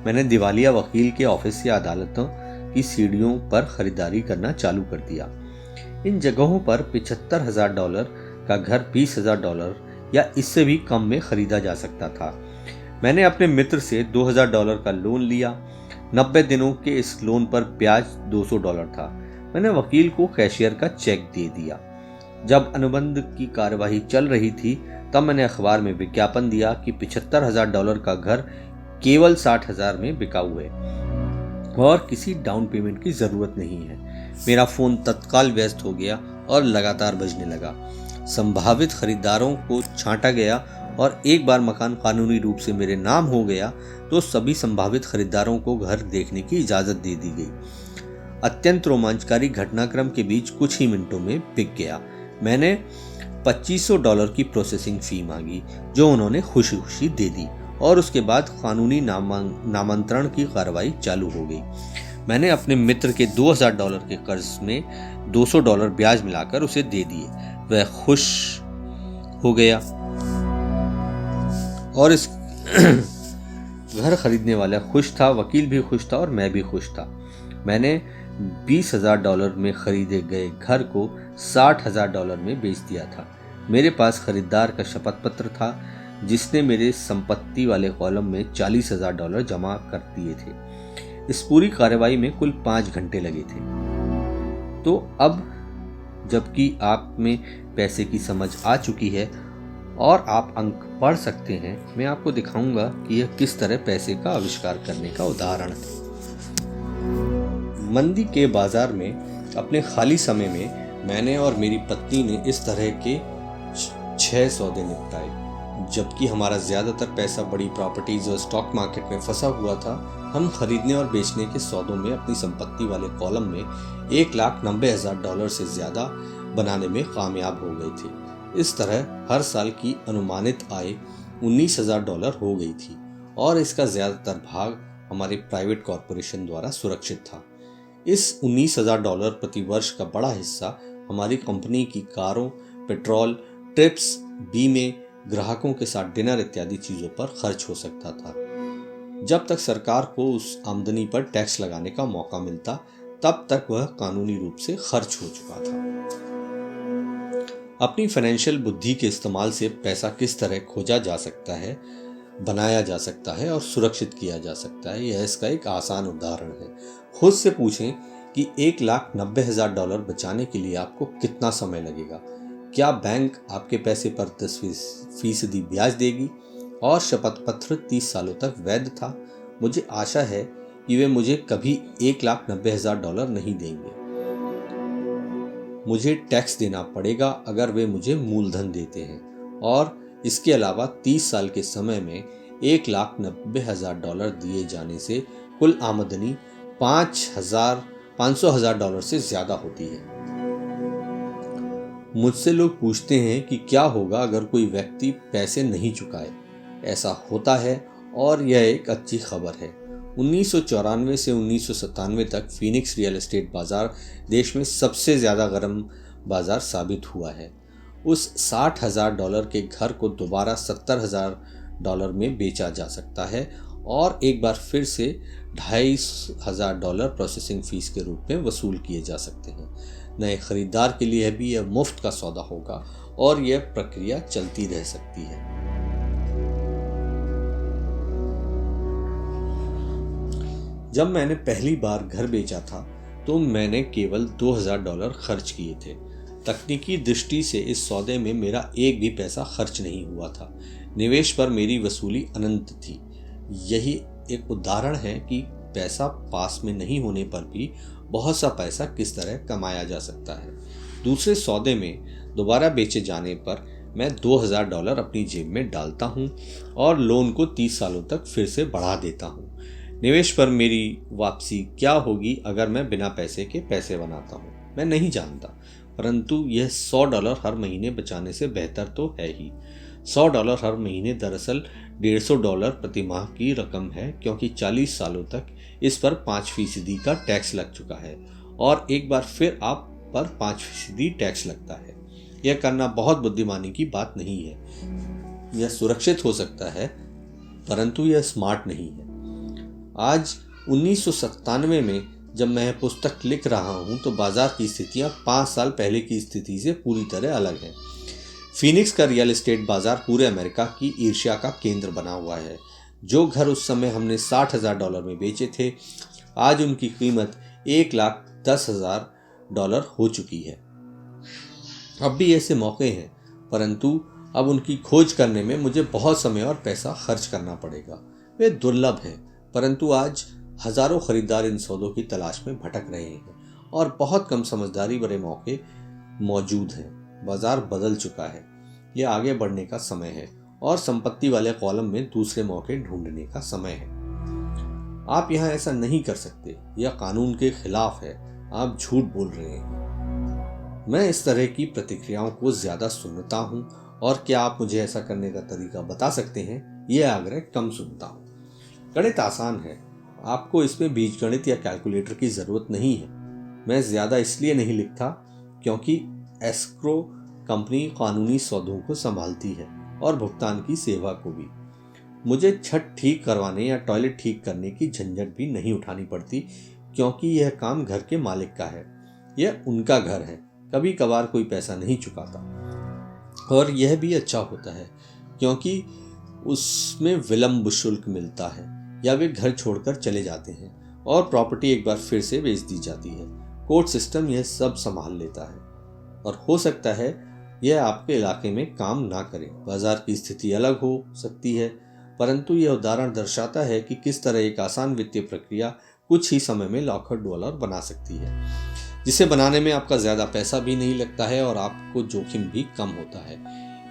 मैंने दिवालिया वकील के ऑफिस या अदालतों की सीढ़ियों पर खरीदारी करना चालू कर दिया। इन जगहों पर $75,000 का घर $20,000 या इससे भी कम में खरीदा जा सकता था। मैंने अपने मित्र से $2,000 का लोन लिया। 90 दिनों के इस लोन पर ब्याज $200 था। मैंने वकील को कैशियर का चेक दे दिया। जब अनुबंध की कार्यवाही चल रही थी, तब मैंने अखबार में विज्ञापन दिया कि $75,000 का घर केवल 60,000 में बिकाऊ है और किसी डाउन पेमेंट की जरूरत नहीं है। मेरा फोन तत्काल व्यस्त हो गया और लगातार बजने लगा। संभावित खरीदारों को छांटा गया और एक बार मकान कानूनी रूप से मेरे नाम हो गया तो सभी संभावित खरीदारों को घर देखने की इजाजत दे दी गई। अत्यंत रोमांचकारी घटनाक्रम के बीच कुछ ही मिनटों में बिक गया। मैंने $2500 की प्रोसेसिंग फी मांगी जो उन्होंने खुशी खुशी दे दी और उसके बाद कानूनी नामांतरण की कार्रवाई चालू हो गई। मैंने अपने मित्र के $2000 के कर्ज में $200 ब्याज मिलाकर उसे दे दिए। वह खुश हो गया और इस घर खरीदने वाला खुश था, वकील भी खुश था और मैं भी खुश था। मैंने $20,000 में खरीदे गए घर को $60,000 में बेच दिया था। मेरे पास खरीदार का शपथ पत्र था जिसने मेरे संपत्ति वाले कॉलम में $40,000 जमा कर दिए थे। इस पूरी कार्रवाई में कुल 5 घंटे लगे थे। तो अब जबकि आप में पैसे की समझ आ चुकी है और आप अंक पढ़ सकते हैं, मैं आपको दिखाऊंगा कि यह किस तरह पैसे का आविष्कार करने का उदाहरण है। मंदी के बाजार में अपने खाली समय में मैंने और मेरी पत्नी ने इस तरह के 6 सौदे निपटाए। जबकि हमारा ज्यादातर पैसा बड़ी प्रॉपर्टीज और स्टॉक मार्केट में फंसा हुआ था, हम खरीदने और बेचने के सौदों में अपनी संपत्ति वाले कॉलम में $1,90,000 से ज्यादा बनाने में कामयाब हो गए थे। इस तरह हर साल की अनुमानित आय $19,000 हो गई थी और इसका ज्यादातर भाग हमारे प्राइवेट कॉरपोरेशन द्वारा सुरक्षित था। इस $19,000 प्रति वर्ष का बड़ा हिस्सा हमारी कंपनी की कारों, पेट्रोल, ट्रिप्स, बीमे, ग्राहकों के साथ डिनर इत्यादि चीजों पर खर्च हो सकता था। जब तक सरकार को उस आमदनी पर टैक्स लगाने का मौका मिलता, तब तक वह कानूनी रूप से खर्च हो चुका था। अपनी फाइनेंशियल बुद्धि के इस्तेमाल से पैसा किस तरह खोजा जा सकता है, बनाया जा सकता है और सुरक्षित किया जा सकता है, यह इसका एक आसान उदाहरण है। खुद से पूछें कि $1,90,000 बचाने के लिए आपको कितना समय लगेगा। क्या बैंक आपके पैसे पर 10% ब्याज देगी? और शपथ पत्र 30 सालों तक वैध था। मुझे आशा है कि वे मुझे कभी $1,90,000 नहीं देंगे। मुझे टैक्स देना पड़ेगा अगर वे मुझे मूलधन देते हैं और इसके अलावा 30 साल के समय में $1,90,000 दिए जाने से कुल आमदनी $500,000 से ज्यादा होती है। मुझसे लोग पूछते हैं कि क्या होगा अगर कोई व्यक्ति पैसे नहीं चुकाए। ऐसा होता है और यह एक अच्छी खबर है। 1994 से 1997 तक फीनिक्स रियल एस्टेट बाजार देश में सबसे ज्यादा गर्म बाजार साबित हुआ है। उस $60,000 के घर को दोबारा $70,000 में बेचा जा सकता है और एक बार फिर से $2,500 प्रोसेसिंग फीस के रूप में वसूल किए जा सकते हैं। नए खरीदार के लिए भी यह मुफ्त का सौदा होगा और यह प्रक्रिया चलती रह सकती है। जब मैंने पहली बार घर बेचा था तो मैंने केवल $2,000 खर्च किए थे। तकनीकी दृष्टि से इस सौदे में मेरा एक भी पैसा खर्च नहीं हुआ था। निवेश पर मेरी वसूली अनंत थी। यही एक उदाहरण है कि पैसा पास में नहीं होने पर भी बहुत सा पैसा किस तरह कमाया जा सकता है। दूसरे सौदे में दोबारा बेचे जाने पर मैं $2,000 अपनी जेब में डालता हूं और लोन को 30 सालों तक फिर से बढ़ा देता हूं। निवेश पर मेरी वापसी क्या होगी अगर मैं बिना पैसे के पैसे बनाता हूं, मैं नहीं जानता, परंतु यह $100 हर महीने बचाने से बेहतर तो है ही। $100 हर महीने दरअसल $150 प्रति माह की रकम है, क्योंकि 40 सालों तक इस पर 5% का टैक्स लग चुका है और एक बार फिर आप पर 5% टैक्स लगता है। यह करना बहुत बुद्धिमानी की बात नहीं है। यह सुरक्षित हो सकता है परंतु यह स्मार्ट नहीं है। आज 1997 में जब मैं पुस्तक लिख रहा हूं तो बाजार की स्थितियां 5 साल पहले की स्थिति से पूरी तरह अलग है। फीनिक्स का रियल एस्टेट बाजार पूरे अमेरिका की ईर्ष्या का केंद्र बना हुआ है। जो घर उस समय हमने $60,000 में बेचे थे, आज उनकी कीमत $1,10,000 हो चुकी है। अब भी ऐसे मौके हैं, परंतु अब उनकी खोज करने में मुझे बहुत समय और पैसा खर्च करना पड़ेगा। वे दुर्लभ हैं, परंतु आज हजारों खरीदार इन सौदों की तलाश में भटक रहे हैं और बहुत कम समझदारी भरे मौके मौजूद हैं। बाजार बदल चुका है, यह आगे बढ़ने का समय है और संपत्ति वाले कॉलम में दूसरे मौके ढूंढने का समय है। आप यहाँ ऐसा नहीं कर सकते, यह कानून के खिलाफ है, आप झूठ बोल रहे हैं। मैं इस तरह की प्रतिक्रियाओं को ज्यादा सुनता हूँ और क्या आप मुझे ऐसा करने का तरीका बता सकते हैं, यह आग्रह कम सुनता हूँ। गणित आसान है, आपको इसमें बीजगणित या कैलकुलेटर की जरूरत नहीं है। मैं ज्यादा इसलिए नहीं लिखता क्योंकि एस्क्रो कंपनी कानूनी सौदों को संभालती है और भुगतान की सेवा को भी। मुझे छत ठीक करवाने या टॉयलेट ठीक करने की झंझट भी नहीं उठानी पड़ती क्योंकि यह काम घर के मालिक का है, यह उनका घर है। कभी कभार कोई पैसा नहीं चुकाता और यह भी अच्छा होता है क्योंकि उसमें विलंब शुल्क मिलता है या वे घर छोड़कर चले जाते हैं और प्रॉपर्टी एक बार फिर से बेच दी जाती है। कोर्ट सिस्टम यह सब संभाल लेता है और हो सकता है यह आपके इलाके में काम ना करे। बाजार की स्थिति अलग हो सकती है, परंतु यह उदाहरण दर्शाता है कि किस तरह एक आसान वित्तीय प्रक्रिया कुछ ही समय में लाखों डॉलर बना सकती है, जिसे बनाने में आपका ज्यादा पैसा भी नहीं लगता है और आपको जोखिम भी कम होता है।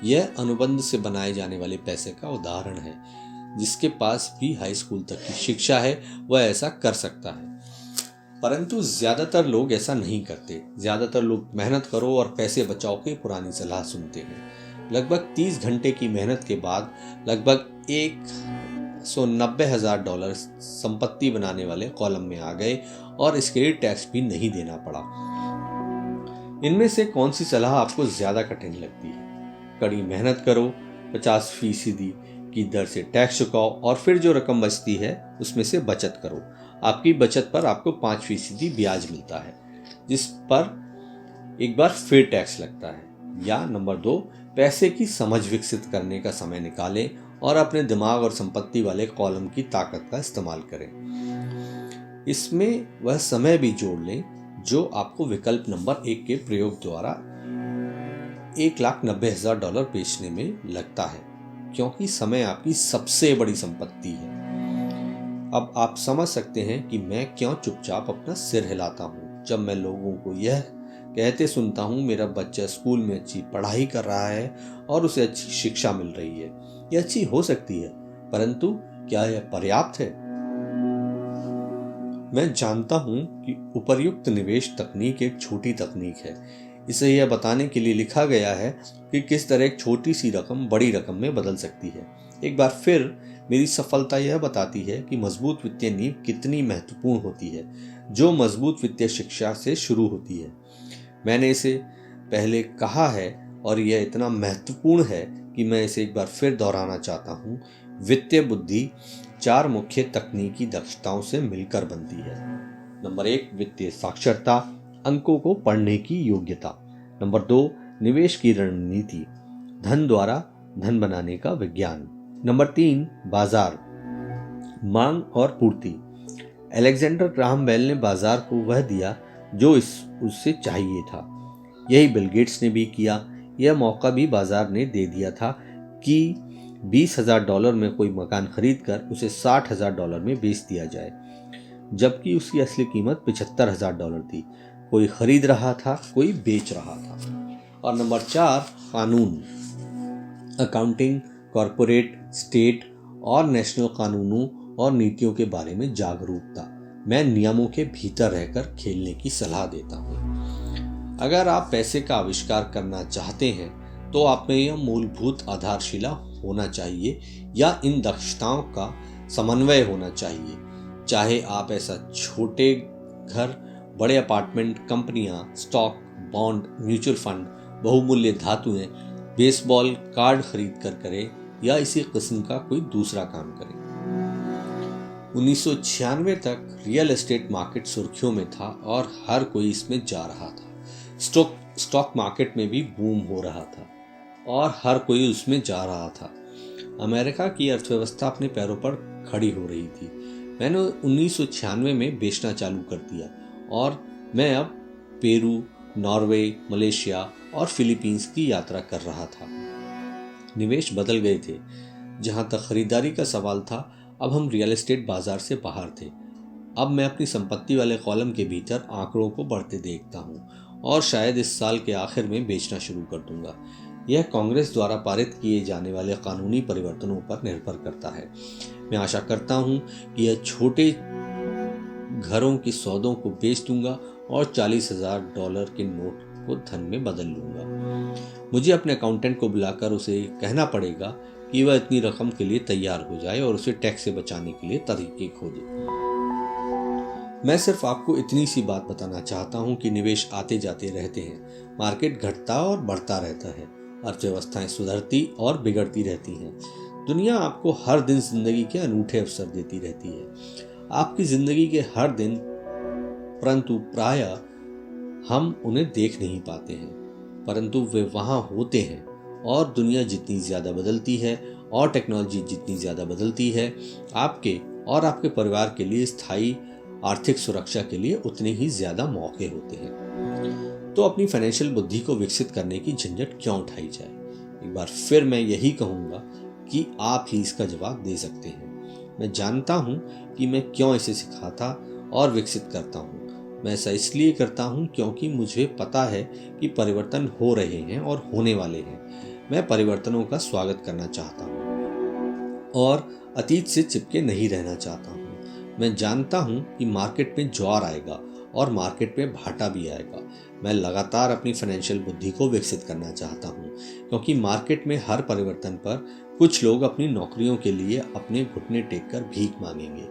यह अनुबंध से बनाए जाने वाले पैसे का उदाहरण है। जिसके पास भी हाई स्कूल तक की शिक्षा है वह ऐसा कर सकता है, परंतु ज्यादातर लोग ऐसा नहीं करते। ज्यादातर लोग मेहनत करो और पैसे बचाओ की पुरानी सलाह सुनते हैं। लगभग 30 घंटे की मेहनत के बाद लगभग $190,000 संपत्ति बनाने वाले कॉलम में आ गए और इसके लिए टैक्स भी नहीं देना पड़ा। इनमें से कौन सी सलाह आपको ज्यादा कठिन लगती है? कड़ी मेहनत करो, 50% की दर से टैक्स चुकाओ और फिर जो रकम बचती है उसमें से बचत करो। आपकी बचत पर आपको 5% ब्याज मिलता है जिस पर एक बार फिर टैक्स लगता है। या नंबर 2, पैसे की समझ विकसित करने का समय निकालें और अपने दिमाग और संपत्ति वाले कॉलम की ताकत का इस्तेमाल करें। इसमें वह समय भी जोड़ लें जो आपको विकल्प नंबर 1 के प्रयोग द्वारा $190,000 बेचने में लगता है, क्योंकि समय आपकी सबसे बड़ी संपत्ति है। अब आप समझ सकते हैं कि मैं क्यों चुपचाप अपना सिर हिलाता हूँ जब मैं लोगों को यह कहते सुनता हूँ मेरा बच्चा स्कूल में अच्छी पढ़ाई कर रहा है और उसे अच्छी शिक्षा मिल रही है। यह अच्छी हो सकती है, परंतु क्या यह पर्याप्त है? मैं जानता हूं कि उपर्युक्त निवेश तकनीक एक छोटी तकनीक है। इसे यह बताने के लिए लिखा गया है कि किस तरह एक छोटी सी रकम बड़ी रकम में बदल सकती है। एक बार फिर मेरी सफलता यह बताती है कि मजबूत वित्तीय नींव कितनी महत्वपूर्ण होती है, जो मजबूत वित्तीय शिक्षा से शुरू होती है। मैंने इसे पहले कहा है और यह इतना महत्वपूर्ण है कि मैं इसे एक बार फिर दोहराना चाहता हूँ। वित्तीय बुद्धि 4 मुख्य तकनीकी दक्षताओं से मिलकर बनती है। नंबर 1, वित्तीय साक्षरता, अंकों को पढ़ने की योग्यता। नंबर 2, निवेश की रणनीति, धन द्वारा धन बनाने का विज्ञान। नंबर 3, बाजार, मांग और पूर्ति। अलेक्जेंडर ग्राहम बेल ने बाजार को वह दिया जो उससे चाहिए था। यही बिल गेट्स ने भी किया। यह मौका भी बाजार ने दे दिया था कि $20,000 में कोई मकान खरीदकर उसे $60,000 में बेच दिया जाए, जबकि उसकी असली कीमत $75,000 थी। कोई खरीद रहा था, कोई बेच रहा था। और नंबर 4, कानून, अकाउंटिंग, कॉरपोरेट, स्टेट और नेशनल कानूनों और नीतियों के बारे में जागरूकता। मैं नियमों के भीतर रहकर खेलने की सलाह देता हूँ। अगर आप पैसे का आविष्कार करना चाहते हैं तो आप में यह मूलभूत आधारशिला होना चाहिए या इन दक्षताओं का समन्वय होना चाहिए। चाहे आप ऐसा छोटे घर, बड़े अपार्टमेंट, कंपनियां, स्टॉक, बॉन्ड, म्यूचुअल फंड, बहुमूल्य धातुएं, बेसबॉल कार्ड खरीद कर करें या इसी किस्म का कोई दूसरा काम करें। 1996 तक रियल एस्टेट मार्केट सुर्खियों में था और हर कोई इसमें जा रहा था। स्टॉक मार्केट में भी बूम हो रहा था और हर कोई उसमें जा रहा था। अमेरिका की अर्थव्यवस्था अपने पैरों पर खड़ी हो रही थी। मैंने 1996 में बेचना चालू कर दिया और मैं अब पेरू, नॉर्वे, मलेशिया और फिलीपींस की यात्रा कर रहा था। निवेश बदल गए थे। जहां तक खरीदारी का सवाल था, अब हम रियल एस्टेट बाजार से बाहर थे। अब मैं अपनी संपत्ति वाले कॉलम के भीतर आंकड़ों को बढ़ते देखता हूँ और शायद इस साल के आखिर में बेचना शुरू कर दूंगा। यह कांग्रेस द्वारा पारित किए जाने वाले कानूनी परिवर्तनों पर निर्भर करता है। मैं आशा करता हूँ कि यह छोटे घरों के सौदों को बेच दूंगा और $40,000 के नोट को धन में बदल लूंगा। मुझे अपने अकाउंटेंट को बुलाकर उसे कहना पड़ेगा कि वह इतनी रकम के लिए तैयार हो जाए और उसे टैक्स से बचाने के लिए तरीके खोजे। मैं सिर्फ आपको इतनी सी बात बताना चाहता हूं कि निवेश आते जाते रहते हैं। मार्केट घटता और बढ़ता रहता है। अर्थव्यवस्थाएं सुधरती और बिगड़ती रहती हैं। दुनिया आपको हर दिन जिंदगी के अनूठे अवसर देती रहती है। आपकी जिंदगी के हर दिन, परंतु प्रायः हम उन्हें देख नहीं पाते हैं, परंतु वे वहां होते हैं। और दुनिया जितनी ज्यादा बदलती है और टेक्नोलॉजी जितनी ज्यादा बदलती है, आपके और आपके परिवार के लिए स्थायी आर्थिक सुरक्षा के लिए उतने ही ज्यादा मौके होते हैं। तो अपनी फाइनेंशियल बुद्धि को विकसित करने की झंझट क्यों उठाई जाए? एक बार फिर मैं यही कहूंगा कि आप ही इसका जवाब दे सकते हैं। मैं जानता हूं कि मैं क्यों इसे सिखाता और विकसित करता हूं। मैं ऐसा इसलिए करता हूं क्योंकि मुझे पता है कि परिवर्तन हो रहे हैं और होने वाले हैं। मैं परिवर्तनों का स्वागत करना चाहता हूं और अतीत से चिपके नहीं रहना चाहता हूं। मैं जानता हूं कि मार्केट में ज्वार आएगा और मार्केट में भाटा भी आएगा। मैं लगातार अपनी फाइनेंशियल बुद्धि को विकसित करना चाहता हूं क्योंकि मार्केट में हर परिवर्तन पर कुछ लोग अपनी नौकरियों के लिए अपने घुटने टेक कर भीख मांगेंगे।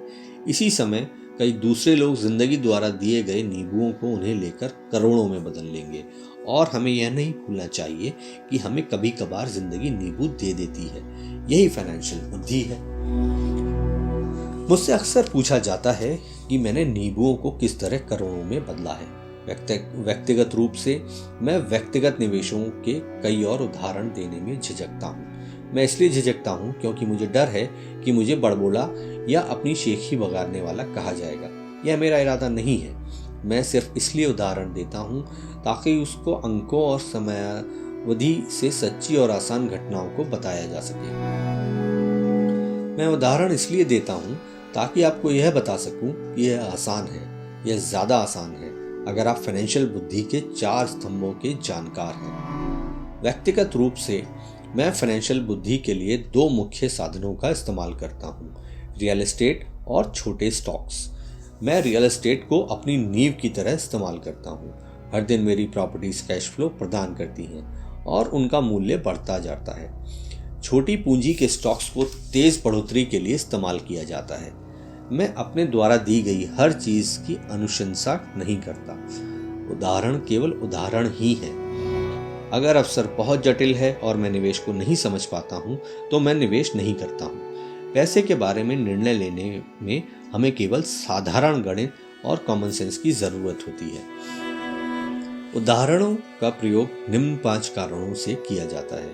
इसी समय कई दूसरे लोग जिंदगी द्वारा दिए गए नींबुओं को उन्हें लेकर करोड़ों में बदल लेंगे। और हमें यह नहीं भूलना चाहिए कि हमें कभी कभार जिंदगी नींबू दे देती है। यही फाइनेंशियल बुद्धि है। मुझसे अक्सर पूछा जाता है कि मैंने नींबुओं को किस तरह करोड़ों में बदला है। व्यक्तिगत रूप से मैं व्यक्तिगत निवेशों के कई और उदाहरण देने में झिझकता हूँ। मैं इसलिए झिझकता हूँ क्योंकि मुझे डर है कि मुझे बड़बोला या अपनी शेखी बगाड़ने वाला कहा जाएगा। यह मेरा इरादा नहीं है। मैं सिर्फ इसलिए उदाहरण देता हूँ ताकि उसको अंकों और समयावधि से सच्ची और आसान घटनाओं को बताया जा सके। मैं उदाहरण इसलिए देता हूँ ताकि आपको यह बता सकूं कि यह आसान है, यह ज्यादा आसान है अगर आप फाइनेंशियल बुद्धि के 4 स्तंभों के जानकार हैं। व्यक्तिगत रूप से मैं फाइनेंशियल बुद्धि के लिए 2 मुख्य साधनों का इस्तेमाल करता हूँ, रियल एस्टेट और छोटे स्टॉक्स। मैं रियल एस्टेट को अपनी नींव की तरह इस्तेमाल करता हूँ। हर दिन मेरी प्रॉपर्टीज कैश फ्लो प्रदान करती हैं और उनका मूल्य बढ़ता जाता है। छोटी पूंजी के स्टॉक्स को तेज बढ़ोतरी के लिए इस्तेमाल किया जाता है। मैं अपने द्वारा दी गई हर चीज की अनुशंसा नहीं करता। उदाहरण केवल उदाहरण ही है। अगर अवसर बहुत जटिल है और मैं निवेश को नहीं समझ पाता हूं, तो मैं निवेश नहीं करता हूं। पैसे के बारे में निर्णय लेने में हमें केवल साधारण गणित और कॉमन सेंस की जरूरत होती है। उदाहरणों का प्रयोग निम्न 5 कारणों से किया जाता है।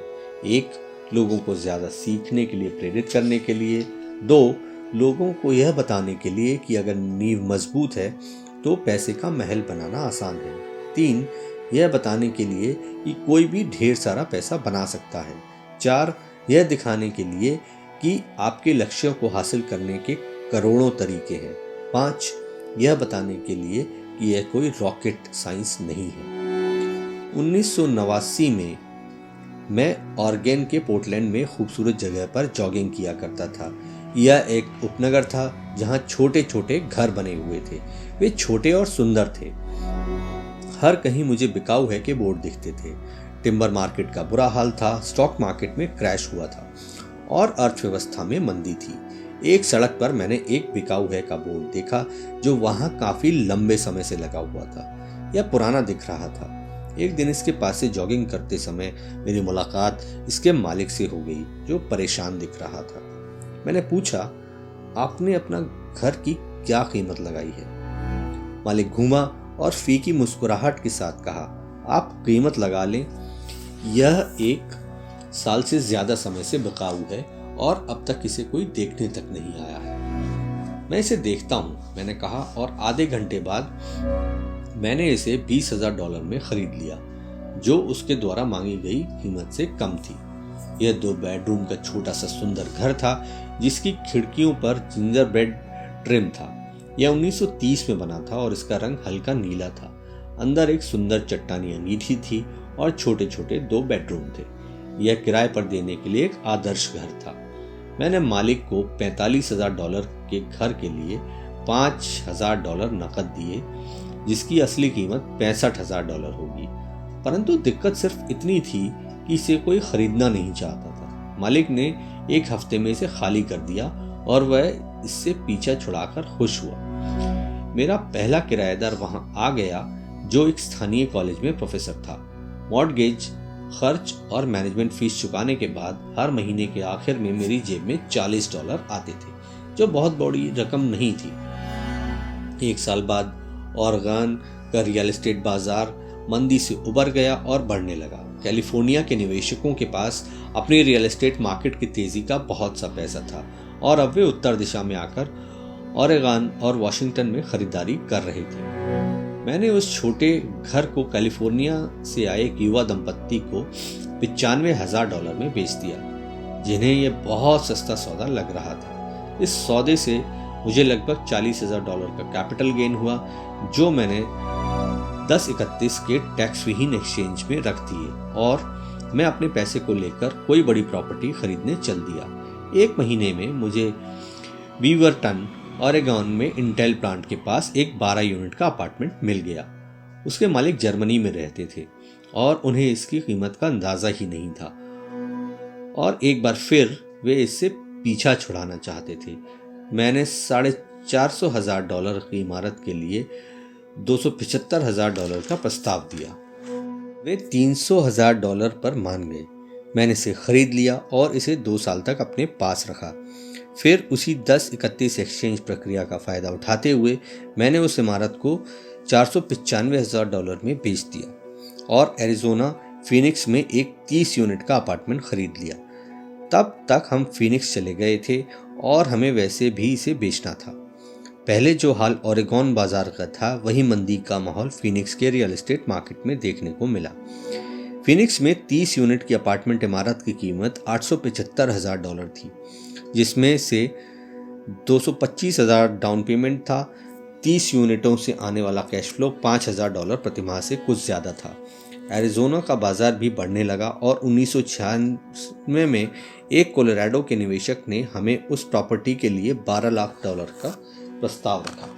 1. लोगों को ज्यादा सीखने के लिए प्रेरित करने के लिए। 2. लोगों को यह बताने के लिए कि अगर नींव मजबूत है तो पैसे का महल बनाना आसान है। 3. यह बताने के लिए कि कोई भी ढेर सारा पैसा बना सकता है। 4. यह दिखाने के लिए कि आपके लक्ष्यों को हासिल करने के करोड़ों तरीके हैं। 5. यह बताने के लिए कि यह कोई रॉकेट साइंस नहीं है। 1989 में मैं ऑरेगन के पोर्टलैंड में खूबसूरत जगह पर जॉगिंग किया करता था। यह एक उपनगर था जहां छोटे छोटे घर बने हुए थे। वे छोटे और सुंदर थे। हर कहीं मुझे बिकाऊ है के बोर्ड दिखते थे। टिम्बर मार्केट का बुरा हाल था, स्टॉक मार्केट में क्रैश हुआ था और अर्थव्यवस्था में मंदी थी। एक सड़क पर मैंने एक बिकाऊ है का बोर्ड देखा जो वहां काफी लंबे समय से लगा हुआ था। यह पुराना दिख रहा था। एक दिन इसके पास से जॉगिंग करते समय मेरी मुलाकात इसके मालिक से हो गई जो परेशान दिख रहा था। मैंने पूछा, आपने अपना घर की क्या कीमत लगाई है? मालिक घूमा और फीकी मुस्कुराहट के साथ कहा, आप कीमत लगा लें। यह 1 साल से ज्यादा समय से बिकाऊ है और अब तक इसे कोई देखने तक नहीं आया है। मैं इसे देखता हूं, मैंने कहा, और आधे घंटे बाद मैंने इसे $20,000 में खरीद लिया जो उसके द्वारा मांगी गई कीमत से कम थी। यह 2 बेडरूम का छोटा सा सुंदर घर था जिसकी खिड़कियों पर जिंजर ब्रेड ट्रिम था। यह 1930 में बना था और इसका रंग हल्का नीला था। अंदर एक सुंदर चट्टानी अंगीठी थी और छोटे छोटे 2 बेडरूम थे। यह किराए पर देने के लिए एक आदर्श घर था। मैंने मालिक को $45,000 के घर के लिए $5,000 नकद दिए, जिसकी असली कीमत $65,000 होगी। परंतु दिक्कत सिर्फ इतनी थी कि इसे कोई खरीदना नहीं चाहता था। मालिक ने 1 हफ्ते में इसे खाली कर दिया और वह इससे पीछा छुड़ाकर खुश हुआ। मेरा पहला किराएदार वहां आ गया जो एक स्थानीय कॉलेज में प्रोफेसर था। मॉर्टगेज, खर्च और मैनेजमेंट फीस चुकाने के बाद हर महीने के आखिर में मेरी जेब में $40 आते थे, जो बहुत बड़ी रकम नहीं थी। 1 साल बाद ओरेगन का रियल एस्टेट बाजार मंदी से उबर गया और बढ़ने लगा। कैलिफोर्निया के निवेशकों के पास अपनी रियल एस्टेट मार्केट की तेजी का बहुत सा पैसा था और अब वे उत्तर दिशा में आकर ओरेगन और वाशिंगटन में खरीदारी कर रहे थे। मैंने उस छोटे घर को कैलिफोर्निया से आए एक युवा दंपत्ति को $95,000 में बेच दिया, जिन्हें यह बहुत सस्ता सौदा लग रहा था। इस सौदे से मुझे लगभग $40,000 का कैपिटल गेन हुआ, जो मैंने 1031 के टैक्स विहीन एक्सचेंज में रख दिए और मैं अपने पैसे को लेकर कोई बड़ी प्रॉपर्टी खरीदने चल दिया। 1 महीने में मुझे बीवरटन, ओरेगन में इंटेल प्लांट के पास एक 12 यूनिट का अपार्टमेंट मिल गया। उसके मालिक जर्मनी में रहते थे और उन्हें इसकी कीमत का अंदाजा ही नहीं था और एक बार फिर वे इससे पीछा छुड़ाना चाहते थे। मैंने $450,000 की इमारत के लिए $275,000 का प्रस्ताव दिया। वे $300,000 पर मान गए। मैंने इसे खरीद लिया और इसे 2 साल तक अपने पास रखा। फिर उसी 1031 एक्सचेंज प्रक्रिया का फायदा उठाते हुए मैंने उस इमारत को $495,000 में बेच दिया और एरिजोना फिनिक्स में एक 30 यूनिट का अपार्टमेंट खरीद लिया। तब तक हम फिनिक्स चले गए थे और हमें वैसे भी इसे बेचना था। पहले जो हाल ओरेगन बाजार का था, वही मंदी का माहौल फिनिक्स के रियल एस्टेट मार्केट में देखने को मिला। फिनिक्स में 30 यूनिट की अपार्टमेंट इमारत की कीमत $875,000 थी, जिसमें से $225,000 डाउन पेमेंट था। 30 यूनिटों से आने वाला कैश फ्लो $5,000 प्रति माह से कुछ ज़्यादा था। एरिजोना का बाजार भी बढ़ने लगा और 1996 में एक कोलोराडो के निवेशक ने हमें उस प्रॉपर्टी के लिए $12 लाख का प्रस्ताव रखा।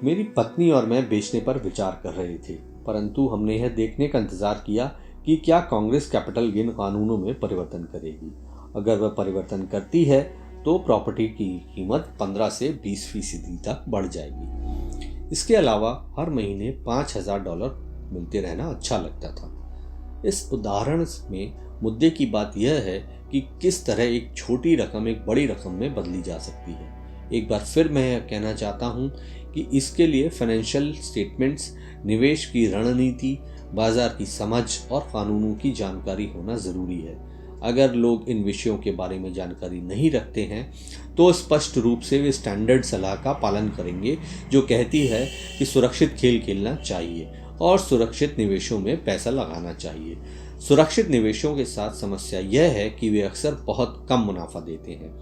मेरी पत्नी और मैं बेचने पर विचार कर रहे थे, परंतु हमने यह देखने का इंतजार किया कि क्या कांग्रेस कैपिटल गेन कानूनों में परिवर्तन करेगी। अगर वह परिवर्तन करती है तो प्रॉपर्टी की कीमत 15 से 20% तक बढ़ जाएगी। इसके अलावा हर महीने $5,000 मिलते रहना अच्छा लगता था। इस उदाहरण में मुद्दे की बात यह है कि किस तरह एक छोटी रकम एक बड़ी रकम में बदली जा सकती है। एक बार फिर मैं यह कहना चाहता हूं कि इसके लिए फाइनेंशियल स्टेटमेंट्स, निवेश की रणनीति, बाजार की समझ और कानूनों की जानकारी होना जरूरी है। अगर लोग इन विषयों के बारे में जानकारी नहीं रखते हैं तो स्पष्ट रूप से वे स्टैंडर्ड सलाह का पालन करेंगे जो कहती है कि सुरक्षित खेल खेलना चाहिए और सुरक्षित निवेशों में पैसा लगाना चाहिए। सुरक्षित निवेशों के साथ समस्या यह है कि वे अक्सर बहुत कम मुनाफा देते हैं।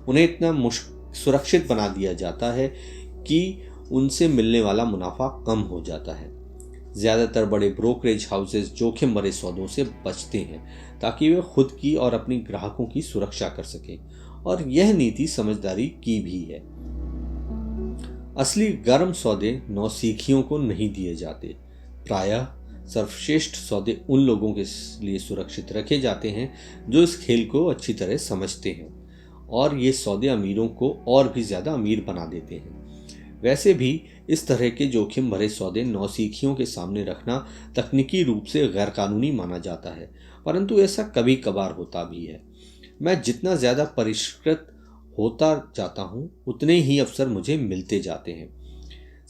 उन्हें इतना सुरक्षित बना दिया जाता है कि उनसे मिलने वाला मुनाफा कम हो जाता है। ज़्यादातर बड़े ब्रोकरेज हाउसेस जोखिम भरे सौदों से बचते हैं ताकि वे खुद की और अपनी ग्राहकों की सुरक्षा कर सकें, और यह नीति समझदारी की भी है। असली गर्म सौदे नौसिखियों को नहीं दिए जाते। प्रायः सर्वश्रेष्ठ सौदे उन लोगों के लिए सुरक्षित रखे जाते हैं जो इस खेल को अच्छी तरह समझते हैं, और ये सौदे अमीरों को और भी ज़्यादा अमीर बना देते हैं। वैसे भी इस तरह के जोखिम भरे सौदे नौसिखियों के सामने रखना तकनीकी रूप से गैरकानूनी माना जाता है, परंतु ऐसा कभी कभार होता भी है। मैं जितना ज़्यादा परिष्कृत होता जाता हूँ उतने ही अवसर मुझे मिलते जाते हैं।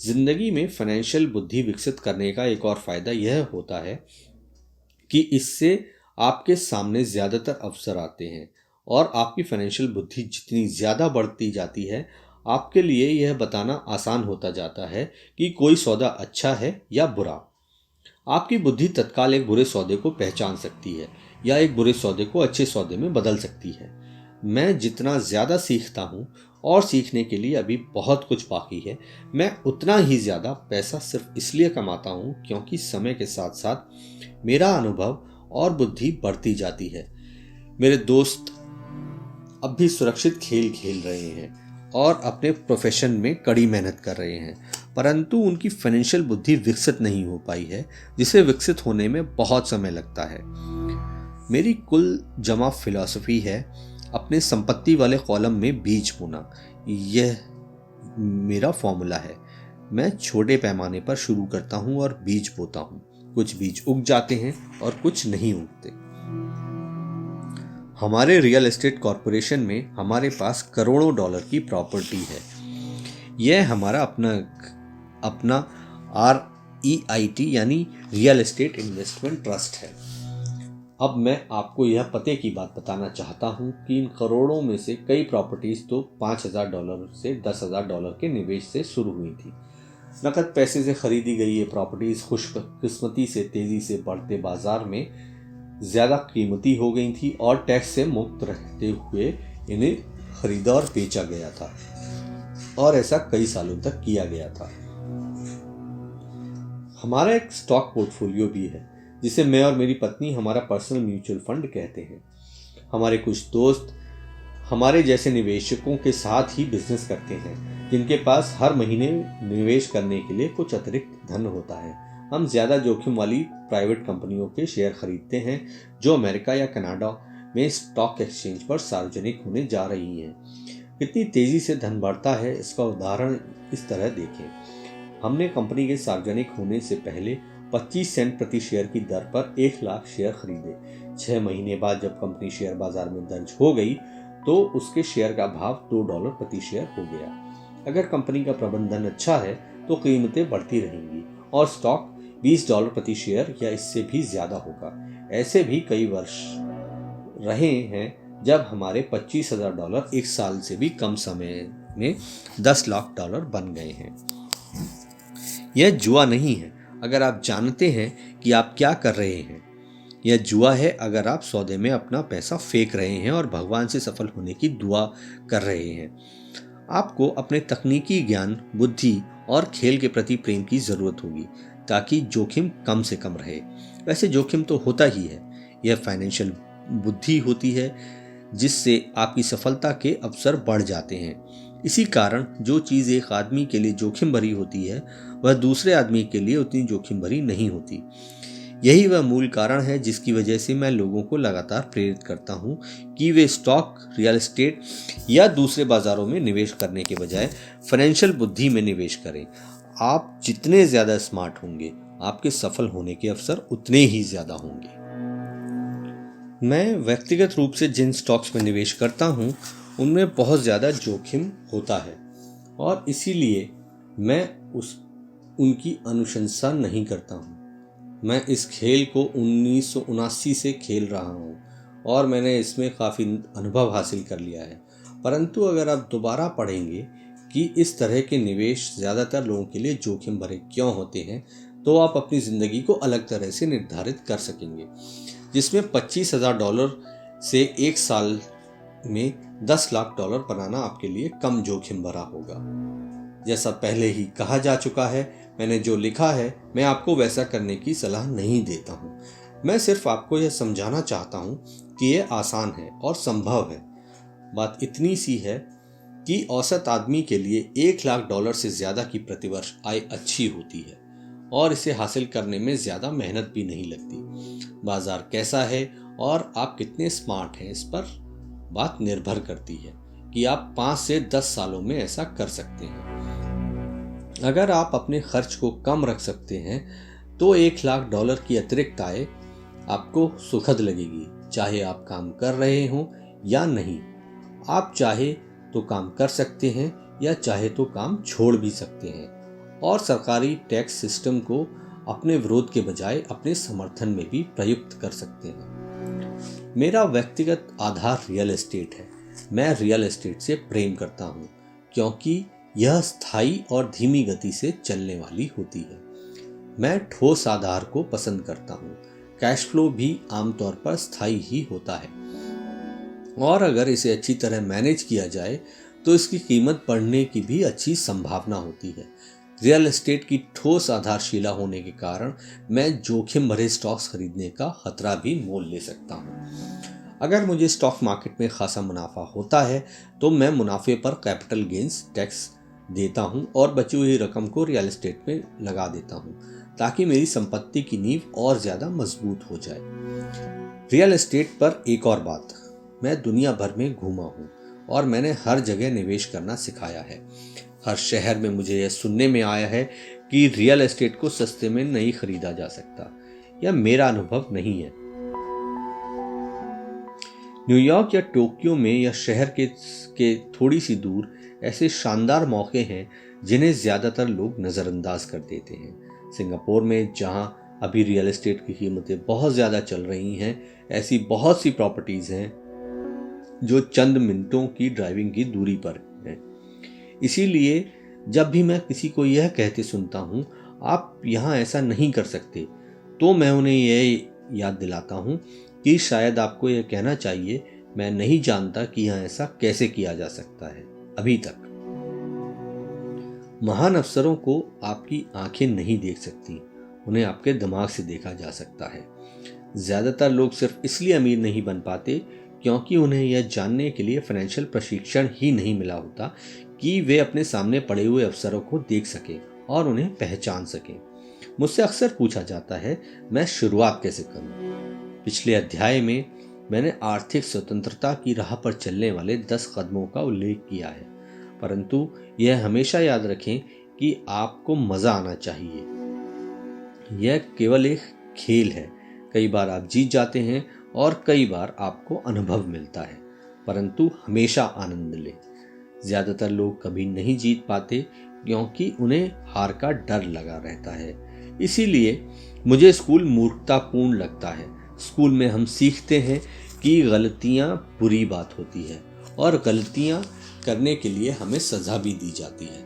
जिंदगी में फाइनेंशियल बुद्धि विकसित करने का एक और फायदा यह होता है कि इससे आपके सामने ज़्यादातर अवसर आते हैं, और आपकी फाइनेंशियल बुद्धि जितनी ज़्यादा बढ़ती जाती है, आपके लिए यह बताना आसान होता जाता है कि कोई सौदा अच्छा है या बुरा। आपकी बुद्धि तत्काल एक बुरे सौदे को पहचान सकती है, या एक बुरे सौदे को अच्छे सौदे में बदल सकती है। मैं जितना ज़्यादा सीखता हूँ और सीखने के लिए अभी बहुत कुछ बाकी है, मैं उतना ही ज़्यादा पैसा सिर्फ इसलिए कमाता हूँ क्योंकि समय के साथ साथ मेरा अनुभव और बुद्धि बढ़ती जाती है। मेरे दोस्त अब भी सुरक्षित खेल खेल रहे हैं और अपने प्रोफेशन में कड़ी मेहनत कर रहे हैं, परंतु उनकी फाइनेंशियल बुद्धि विकसित नहीं हो पाई है, जिसे विकसित होने में बहुत समय लगता है। मेरी कुल जमा फिलॉसफी है अपने संपत्ति वाले कॉलम में बीज बोना। यह मेरा फॉर्मूला है। मैं छोटे पैमाने पर शुरू करता हूं और बीज बोता हूं। कुछ बीज उग जाते हैं और कुछ नहीं उगते। हमारे रियल एस्टेट कॉरपोरेशन में हमारे पास करोड़ों डॉलर की प्रॉपर्टी है। यह हमारा अपना REIT यानी रियल एस्टेट इन्वेस्टमेंट ट्रस्ट है। अब मैं आपको यह पते की बात बताना चाहता हूं कि इन करोड़ों में से कई प्रॉपर्टीज तो $5,000 से $10,000 के निवेश से शुरू हुई थी। नकद पैसे से खरीदी गई ये प्रॉपर्टीज खुशकिस्मती से तेजी से बढ़ते बाजार में ज़्यादा कीमती हो गई थी और टैक्स से मुक्त रहते हुए इन्हें खरीदा और बेचा गया था, और ऐसा कई सालों तक किया गया था। हमारा एक स्टॉक पोर्टफोलियो भी है जिसे मैं और मेरी पत्नी हमारा पर्सनल म्यूचुअल फंड कहते हैं। हमारे कुछ दोस्त हमारे जैसे निवेशकों के साथ ही बिजनेस करते हैं जिनके पास हर महीने निवेश करने के लिए कुछ अतिरिक्त धन होता है। हम ज़्यादा जोखिम वाली प्राइवेट कंपनियों के शेयर खरीदते हैं जो अमेरिका या कनाडा में स्टॉक एक्सचेंज पर सार्वजनिक होने जा रही हैं। कितनी तेज़ी से धन बढ़ता है इसका उदाहरण इस तरह देखें। हमने कंपनी के सार्वजनिक होने से पहले 25 सेंट प्रति शेयर की दर पर 1 लाख शेयर खरीदे। 6 महीने बाद जब कंपनी शेयर बाजार में दर्ज हो गई तो उसके शेयर का भाव $2 प्रति शेयर हो गया। अगर कंपनी का प्रबंधन अच्छा है तो कीमतें बढ़ती रहेंगी और स्टॉक $20 प्रति शेयर या इससे भी ज़्यादा होगा। ऐसे भी कई वर्ष रहे हैं जब हमारे $25,000 एक साल से भी कम समय में $10 लाख बन गए हैं। यह जुआ नहीं है अगर आप जानते हैं कि आप क्या कर रहे हैं। यह जुआ है अगर आप सौदे में अपना पैसा फेंक रहे हैं और भगवान से सफल होने की दुआ कर रहे हैं। आपको अपने तकनीकी ज्ञान, बुद्धि और खेल के प्रति प्रेम की ज़रूरत होगी ताकि जोखिम कम से कम रहे। वैसे जोखिम तो होता ही है। यह फाइनेंशियल बुद्धि होती है जिससे आपकी सफलता के अवसर बढ़ जाते हैं। इसी कारण जो चीज़ एक आदमी के लिए जोखिम भरी होती है वह दूसरे आदमी के लिए उतनी जोखिम भरी नहीं होती। यही वह मूल कारण है जिसकी वजह से मैं लोगों को लगातार प्रेरित करता हूं कि वे स्टॉक, रियल एस्टेट या दूसरे बाजारों में निवेश करने के बजाय फाइनेंशियल बुद्धि में निवेश करें। आप जितने ज़्यादा स्मार्ट होंगे आपके सफल होने के अवसर उतने ही ज़्यादा होंगे। मैं व्यक्तिगत रूप से जिन स्टॉक्स में निवेश करता हूं उनमें बहुत ज़्यादा जोखिम होता है और इसीलिए मैं उनकी अनुशंसा नहीं करता हूं। मैं इस खेल को 1979 से खेल रहा हूं और मैंने इसमें काफ़ी अनुभव हासिल कर लिया है। परंतु अगर आप दोबारा पढ़ेंगे कि इस तरह के निवेश ज़्यादातर लोगों के लिए जोखिम भरे क्यों होते हैं तो आप अपनी ज़िंदगी को अलग तरह से निर्धारित कर सकेंगे, जिसमें $25,000 से एक साल में $10 लाख बनाना आपके लिए कम जोखिम भरा होगा। जैसा पहले ही कहा जा चुका है, मैंने जो लिखा है मैं आपको वैसा करने की सलाह नहीं देता हूँ। मैं सिर्फ आपको यह समझाना चाहता हूँ कि यह आसान है और संभव है। बात इतनी सी है कि औसत आदमी के लिए $1 लाख से ज़्यादा की प्रतिवर्ष आय अच्छी होती है और इसे हासिल करने में ज़्यादा मेहनत भी नहीं लगती। बाजार कैसा है और आप कितने स्मार्ट हैं इस पर बात निर्भर करती है कि आप 5 से 10 सालों में ऐसा कर सकते हैं। अगर आप अपने खर्च को कम रख सकते हैं तो $1 लाख की अतिरिक्त आय आपको सुखद लगेगी, चाहे आप काम कर रहे हों या नहीं। आप चाहे तो काम कर सकते हैं या चाहे तो काम छोड़ भी सकते हैं और सरकारी टैक्स सिस्टम को अपने विरोध के बजाय अपने समर्थन में भी प्रयुक्त कर सकते हैं। मेरा व्यक्तिगत आधार रियल एस्टेट है। मैं रियल एस्टेट से प्रेम करता हूँ क्योंकि यह स्थायी और धीमी गति से चलने वाली होती है। मैं ठोस आधार को पसंद करता हूँ। कैश फ्लो भी आमतौर पर स्थायी ही होता है और अगर इसे अच्छी तरह मैनेज किया जाए तो इसकी कीमत बढ़ने की भी अच्छी संभावना होती है। रियल एस्टेट की ठोस आधारशिला होने के कारण मैं जोखिम भरे स्टॉक्स खरीदने का खतरा भी मोल ले सकता हूँ। अगर मुझे स्टॉक मार्केट में खासा मुनाफा होता है तो मैं मुनाफे पर कैपिटल गेन्स टैक्स देता हूँ और बची हुई रकम को रियल एस्टेट में लगा देता हूँ ताकि मेरी संपत्ति की नींव और ज़्यादा मजबूत हो जाए। रियल एस्टेट पर एक और बात, मैं दुनिया भर में घूमा हूँ और मैंने हर जगह निवेश करना सिखाया है। हर शहर में मुझे यह सुनने में आया है कि रियल एस्टेट को सस्ते में नहीं खरीदा जा सकता। यह मेरा अनुभव नहीं है। न्यूयॉर्क या टोक्यो में या शहर के थोड़ी सी दूर ऐसे शानदार मौके हैं जिन्हें ज़्यादातर लोग नज़रअंदाज कर देते हैं। सिंगापुर में जहां अभी रियल एस्टेट की कीमतें बहुत ज़्यादा चल रही हैं, ऐसी बहुत सी प्रॉपर्टीज़ हैं जो चंद मिनटों की ड्राइविंग की दूरी पर हैं। इसीलिए जब भी मैं किसी को यह कहते सुनता हूँ आप यहाँ ऐसा नहीं कर सकते, तो मैं उन्हें यह याद दिलाता हूँ कि शायद आपको यह कहना चाहिए, मैं नहीं जानता कि यहाँ ऐसा कैसे किया जा सकता है अभी तक। महान अफसरों को आपकी आंखें नहीं देख सकती, उन्हें आपके दिमाग से देखा जा सकता है। ज़्यादातर लोग सिर्फ इसलिए अमीर नहीं बन पाते क्योंकि उन्हें यह जानने के लिए फाइनेंशियल प्रशिक्षण ही नहीं मिला होता कि वे अपने सामने पड़े हुए अवसरों को देख सकें और उन्हें पहचान सकें। मुझसे अक्सर पूछा जाता है मैं शुरुआत कैसे करूं। पिछले अध्याय में मैंने आर्थिक स्वतंत्रता की राह पर चलने वाले 10 कदमों का उल्लेख किया है, परंतु यह हमेशा याद रखें कि आपको मज़ा आना चाहिए। यह केवल एक खेल है। कई बार आप जीत जाते हैं और कई बार आपको अनुभव मिलता है, परंतु हमेशा आनंद लें। ज़्यादातर लोग कभी नहीं जीत पाते क्योंकि उन्हें हार का डर लगा रहता है। इसीलिए मुझे स्कूल मूर्खतापूर्ण लगता है। स्कूल में हम सीखते हैं कि गलतियाँ बुरी बात होती है और गलतियाँ करने के लिए हमें सज़ा भी दी जाती है,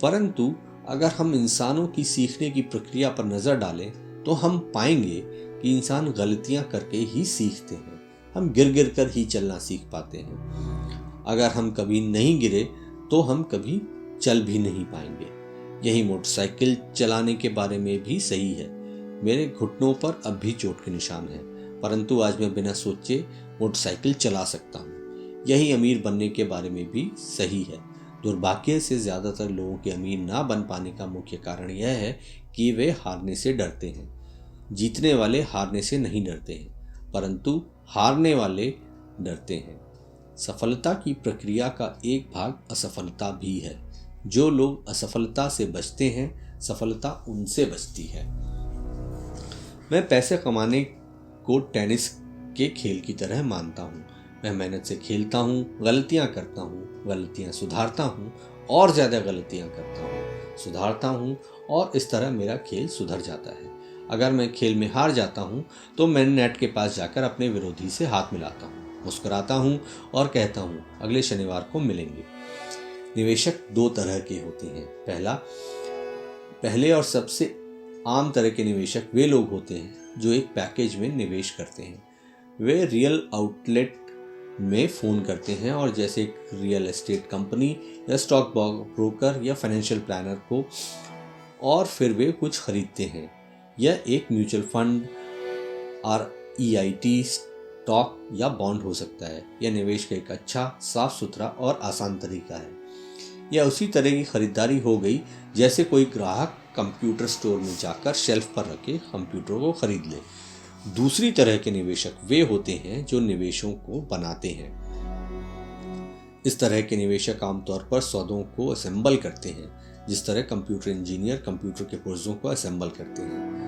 परंतु अगर हम इंसानों की सीखने की प्रक्रिया पर नज़र डालें तो हम पाएंगे कि इंसान गलतियां करके ही सीखते हैं। हम गिर गिर कर ही चलना सीख पाते हैं। अगर हम कभी नहीं गिरे तो हम कभी चल भी नहीं पाएंगे। यही मोटरसाइकिल चलाने के बारे में भी सही है। मेरे घुटनों पर अब भी चोट के निशान हैं, परंतु आज मैं बिना सोचे मोटरसाइकिल चला सकता हूँ। यही अमीर बनने के बारे में भी सही है। दुर्भाग्य से ज़्यादातर लोगों के अमीर ना बन पाने का मुख्य कारण यह है कि वे हारने से डरते हैं। जीतने वाले हारने से नहीं डरते हैं, परंतु हारने वाले डरते हैं। सफलता की प्रक्रिया का एक भाग असफलता भी है। जो लोग असफलता से बचते हैं, सफलता उनसे बचती है। मैं पैसे कमाने को टेनिस के खेल की तरह मानता हूँ। मैं मेहनत से खेलता हूँ, गलतियाँ करता हूँ, गलतियाँ सुधारता हूँ और ज़्यादा गलतियाँ करता हूँ, सुधारता हूँ और इस तरह मेरा खेल सुधर जाता है। अगर मैं खेल में हार जाता हूँ तो मैं नेट के पास जाकर अपने विरोधी से हाथ मिलाता हूँ, मुस्कुराता हूँ और कहता हूँ अगले शनिवार को मिलेंगे। निवेशक दो तरह के होते हैं। पहले और सबसे आम तरह के निवेशक वे लोग होते हैं जो एक पैकेज में निवेश करते हैं। वे रियल आउटलेट में फ़ोन करते हैं और जैसे एक रियल एस्टेट कंपनी या स्टॉक ब्रोकर या फाइनेंशियल प्लानर को, और फिर वे कुछ खरीदते हैं। यह एक म्यूचुअल फंड और EIT स्टॉक या बॉन्ड हो सकता है। यह निवेश का एक अच्छा, साफ सुथरा और आसान तरीका है। यह उसी तरह की खरीदारी हो गई जैसे कोई ग्राहक कंप्यूटर स्टोर में जाकर शेल्फ पर रखे कंप्यूटर को खरीद ले। दूसरी तरह के निवेशक वे होते हैं जो निवेशों को बनाते हैं। इस तरह के निवेशक आमतौर पर सौदों को असेंबल करते हैं, जिस तरह कंप्यूटर इंजीनियर कंप्यूटर के पुर्जों को असेंबल करते हैं।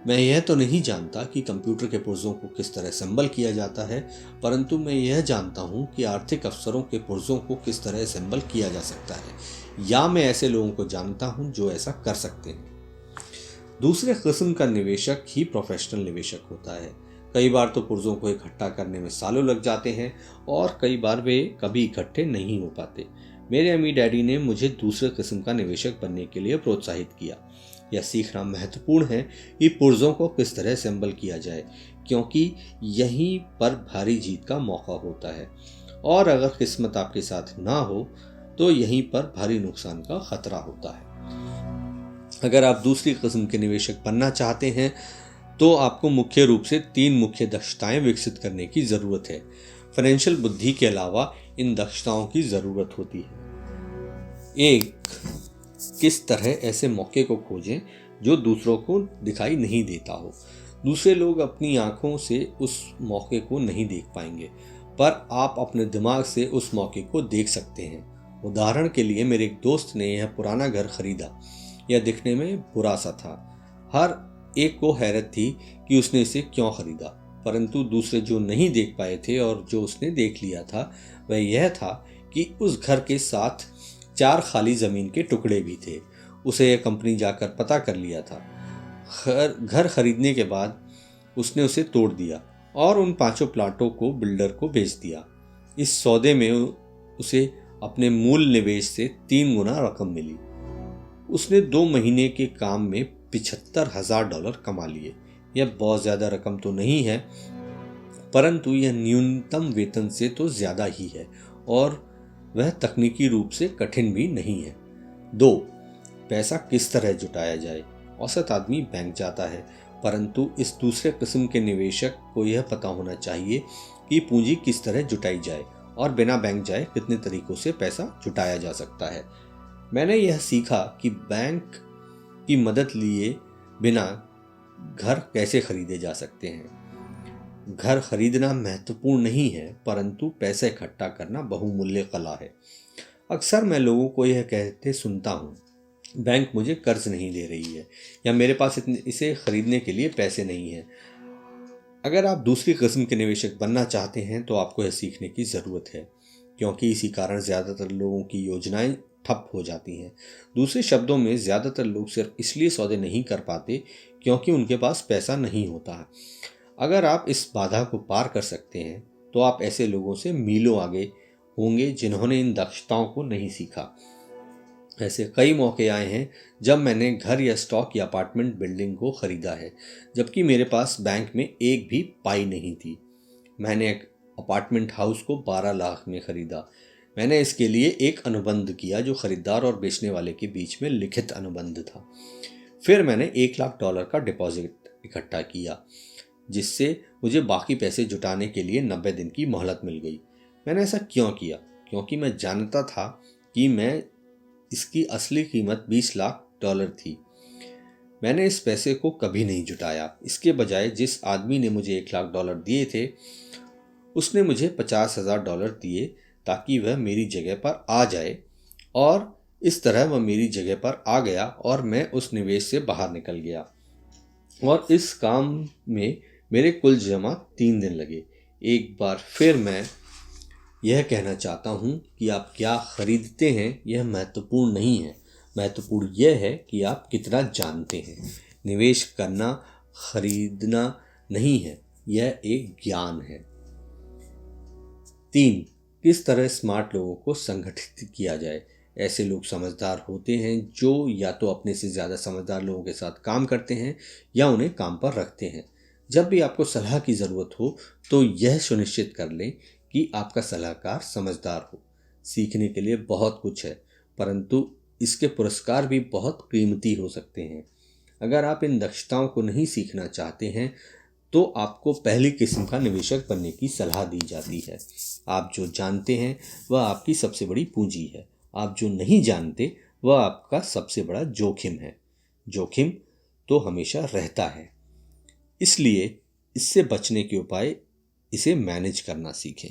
मैं यह तो नहीं जानता कि कंप्यूटर के पुर्जों को किस तरह असेंबल किया जाता है, परंतु मैं यह जानता हूं कि आर्थिक अफसरों के पुर्जों को किस तरह असेंबल किया जा सकता है, या मैं ऐसे लोगों को जानता हूं जो ऐसा कर सकते हैं। दूसरे किस्म का निवेशक ही प्रोफेशनल निवेशक होता है। कई बार तो पुर्जों को इकट्ठा करने में सालों लग जाते हैं और कई बार वे कभी इकट्ठे नहीं हो पाते। मेरे अम्मी डैडी ने मुझे दूसरे किस्म का निवेशक बनने के लिए प्रोत्साहित किया। यह सीखना महत्वपूर्ण है कि पुर्जों को किस तरह असेंबल किया जाए, क्योंकि यहीं पर भारी जीत का मौका होता है और अगर किस्मत आपके साथ ना हो तो यहीं पर भारी नुकसान का खतरा होता है। अगर आप दूसरी किस्म के निवेशक बनना चाहते हैं तो आपको मुख्य रूप से 3 मुख्य दक्षताएं विकसित करने की ज़रूरत है। फाइनेंशियल बुद्धि के अलावा इन दक्षताओं की ज़रूरत होती है। 1, किस तरह ऐसे मौके को खोजें जो दूसरों को दिखाई नहीं देता हो। दूसरे लोग अपनी आंखों से उस मौके को नहीं देख पाएंगे, पर आप अपने दिमाग से उस मौके को देख सकते हैं। उदाहरण के लिए मेरे एक दोस्त ने यह पुराना घर खरीदा। यह दिखने में बुरा सा था। हर एक को हैरत थी कि उसने इसे क्यों खरीदा, परंतु दूसरे जो नहीं देख पाए थे और जो उसने देख लिया था वह यह था कि उस घर के साथ 4 खाली ज़मीन के टुकड़े भी थे। उसे यह कंपनी जाकर पता कर लिया था। घर खरीदने के बाद उसने उसे तोड़ दिया और उन 5 प्लाटों को बिल्डर को बेच दिया। इस सौदे में उसे अपने मूल निवेश से 3 गुना रकम मिली। उसने 2 महीने के काम में $75,000 कमा लिए। यह बहुत ज़्यादा रकम तो नहीं है, परंतु यह न्यूनतम वेतन से तो ज़्यादा ही है और वह तकनीकी रूप से कठिन भी नहीं है। 2, पैसा किस तरह जुटाया जाए। औसत आदमी बैंक जाता है, परंतु इस दूसरे किस्म के निवेशक को यह पता होना चाहिए कि पूंजी किस तरह जुटाई जाए और बिना बैंक जाए कितने तरीकों से पैसा जुटाया जा सकता है। मैंने यह सीखा कि बैंक की मदद लिए बिना घर कैसे खरीदे जा सकते हैं। घर खरीदना महत्वपूर्ण नहीं है, परंतु पैसा इकट्ठा करना बहुमूल्य कला है। अक्सर मैं लोगों को यह कहते सुनता हूँ, बैंक मुझे कर्ज नहीं दे रही है या मेरे पास इसे खरीदने के लिए पैसे नहीं हैं। अगर आप दूसरी किस्म के निवेशक बनना चाहते हैं तो आपको यह सीखने की ज़रूरत है, क्योंकि इसी कारण ज़्यादातर लोगों की योजनाएं ठप हो जाती हैं। दूसरे शब्दों में, ज़्यादातर लोग सिर्फ इसलिए सौदे नहीं कर पाते क्योंकि उनके पास पैसा नहीं होता है। अगर आप इस बाधा को पार कर सकते हैं तो आप ऐसे लोगों से मीलों आगे होंगे जिन्होंने इन दक्षताओं को नहीं सीखा। ऐसे कई मौके आए हैं जब मैंने घर या स्टॉक या अपार्टमेंट बिल्डिंग को खरीदा है, जबकि मेरे पास बैंक में एक भी पाई नहीं थी। मैंने एक अपार्टमेंट हाउस को 12 लाख में खरीदा। मैंने इसके लिए एक अनुबंध किया जो खरीदार और बेचने वाले के बीच में लिखित अनुबंध था। फिर मैंने $1 लाख का डिपॉजिट इकट्ठा किया, जिससे मुझे बाकी पैसे जुटाने के लिए 90 दिन की मोहलत मिल गई। मैंने ऐसा क्यों किया? क्योंकि मैं जानता था कि इसकी असली कीमत $20 लाख थी। मैंने इस पैसे को कभी नहीं जुटाया। इसके बजाय जिस आदमी ने मुझे $1 लाख दिए थे, उसने मुझे $50,000 दिए ताकि वह मेरी जगह पर आ जाए, और इस तरह वह मेरी जगह पर आ गया और मैं उस निवेश से बाहर निकल गया। और इस काम में मेरे कुल जमा 3 दिन लगे। एक बार फिर मैं यह कहना चाहता हूँ कि आप क्या खरीदते हैं यह महत्वपूर्ण नहीं है। महत्वपूर्ण यह है कि आप कितना जानते हैं। निवेश करना खरीदना नहीं है, यह एक ज्ञान है। 3, किस तरह स्मार्ट लोगों को संगठित किया जाए। ऐसे लोग समझदार होते हैं जो या तो अपने से ज़्यादा समझदार लोगों के साथ काम करते हैं या उन्हें काम पर रखते हैं। जब भी आपको सलाह की ज़रूरत हो तो यह सुनिश्चित कर लें कि आपका सलाहकार समझदार हो। सीखने के लिए बहुत कुछ है, परंतु इसके पुरस्कार भी बहुत कीमती हो सकते हैं। अगर आप इन दक्षताओं को नहीं सीखना चाहते हैं तो आपको पहली किस्म का निवेशक बनने की सलाह दी जाती है। आप जो जानते हैं वह आपकी सबसे बड़ी पूंजी है। आप जो नहीं जानते वह आपका सबसे बड़ा जोखिम है। जोखिम तो हमेशा रहता है, इसलिए इससे बचने के उपाय इसे मैनेज करना सीखें।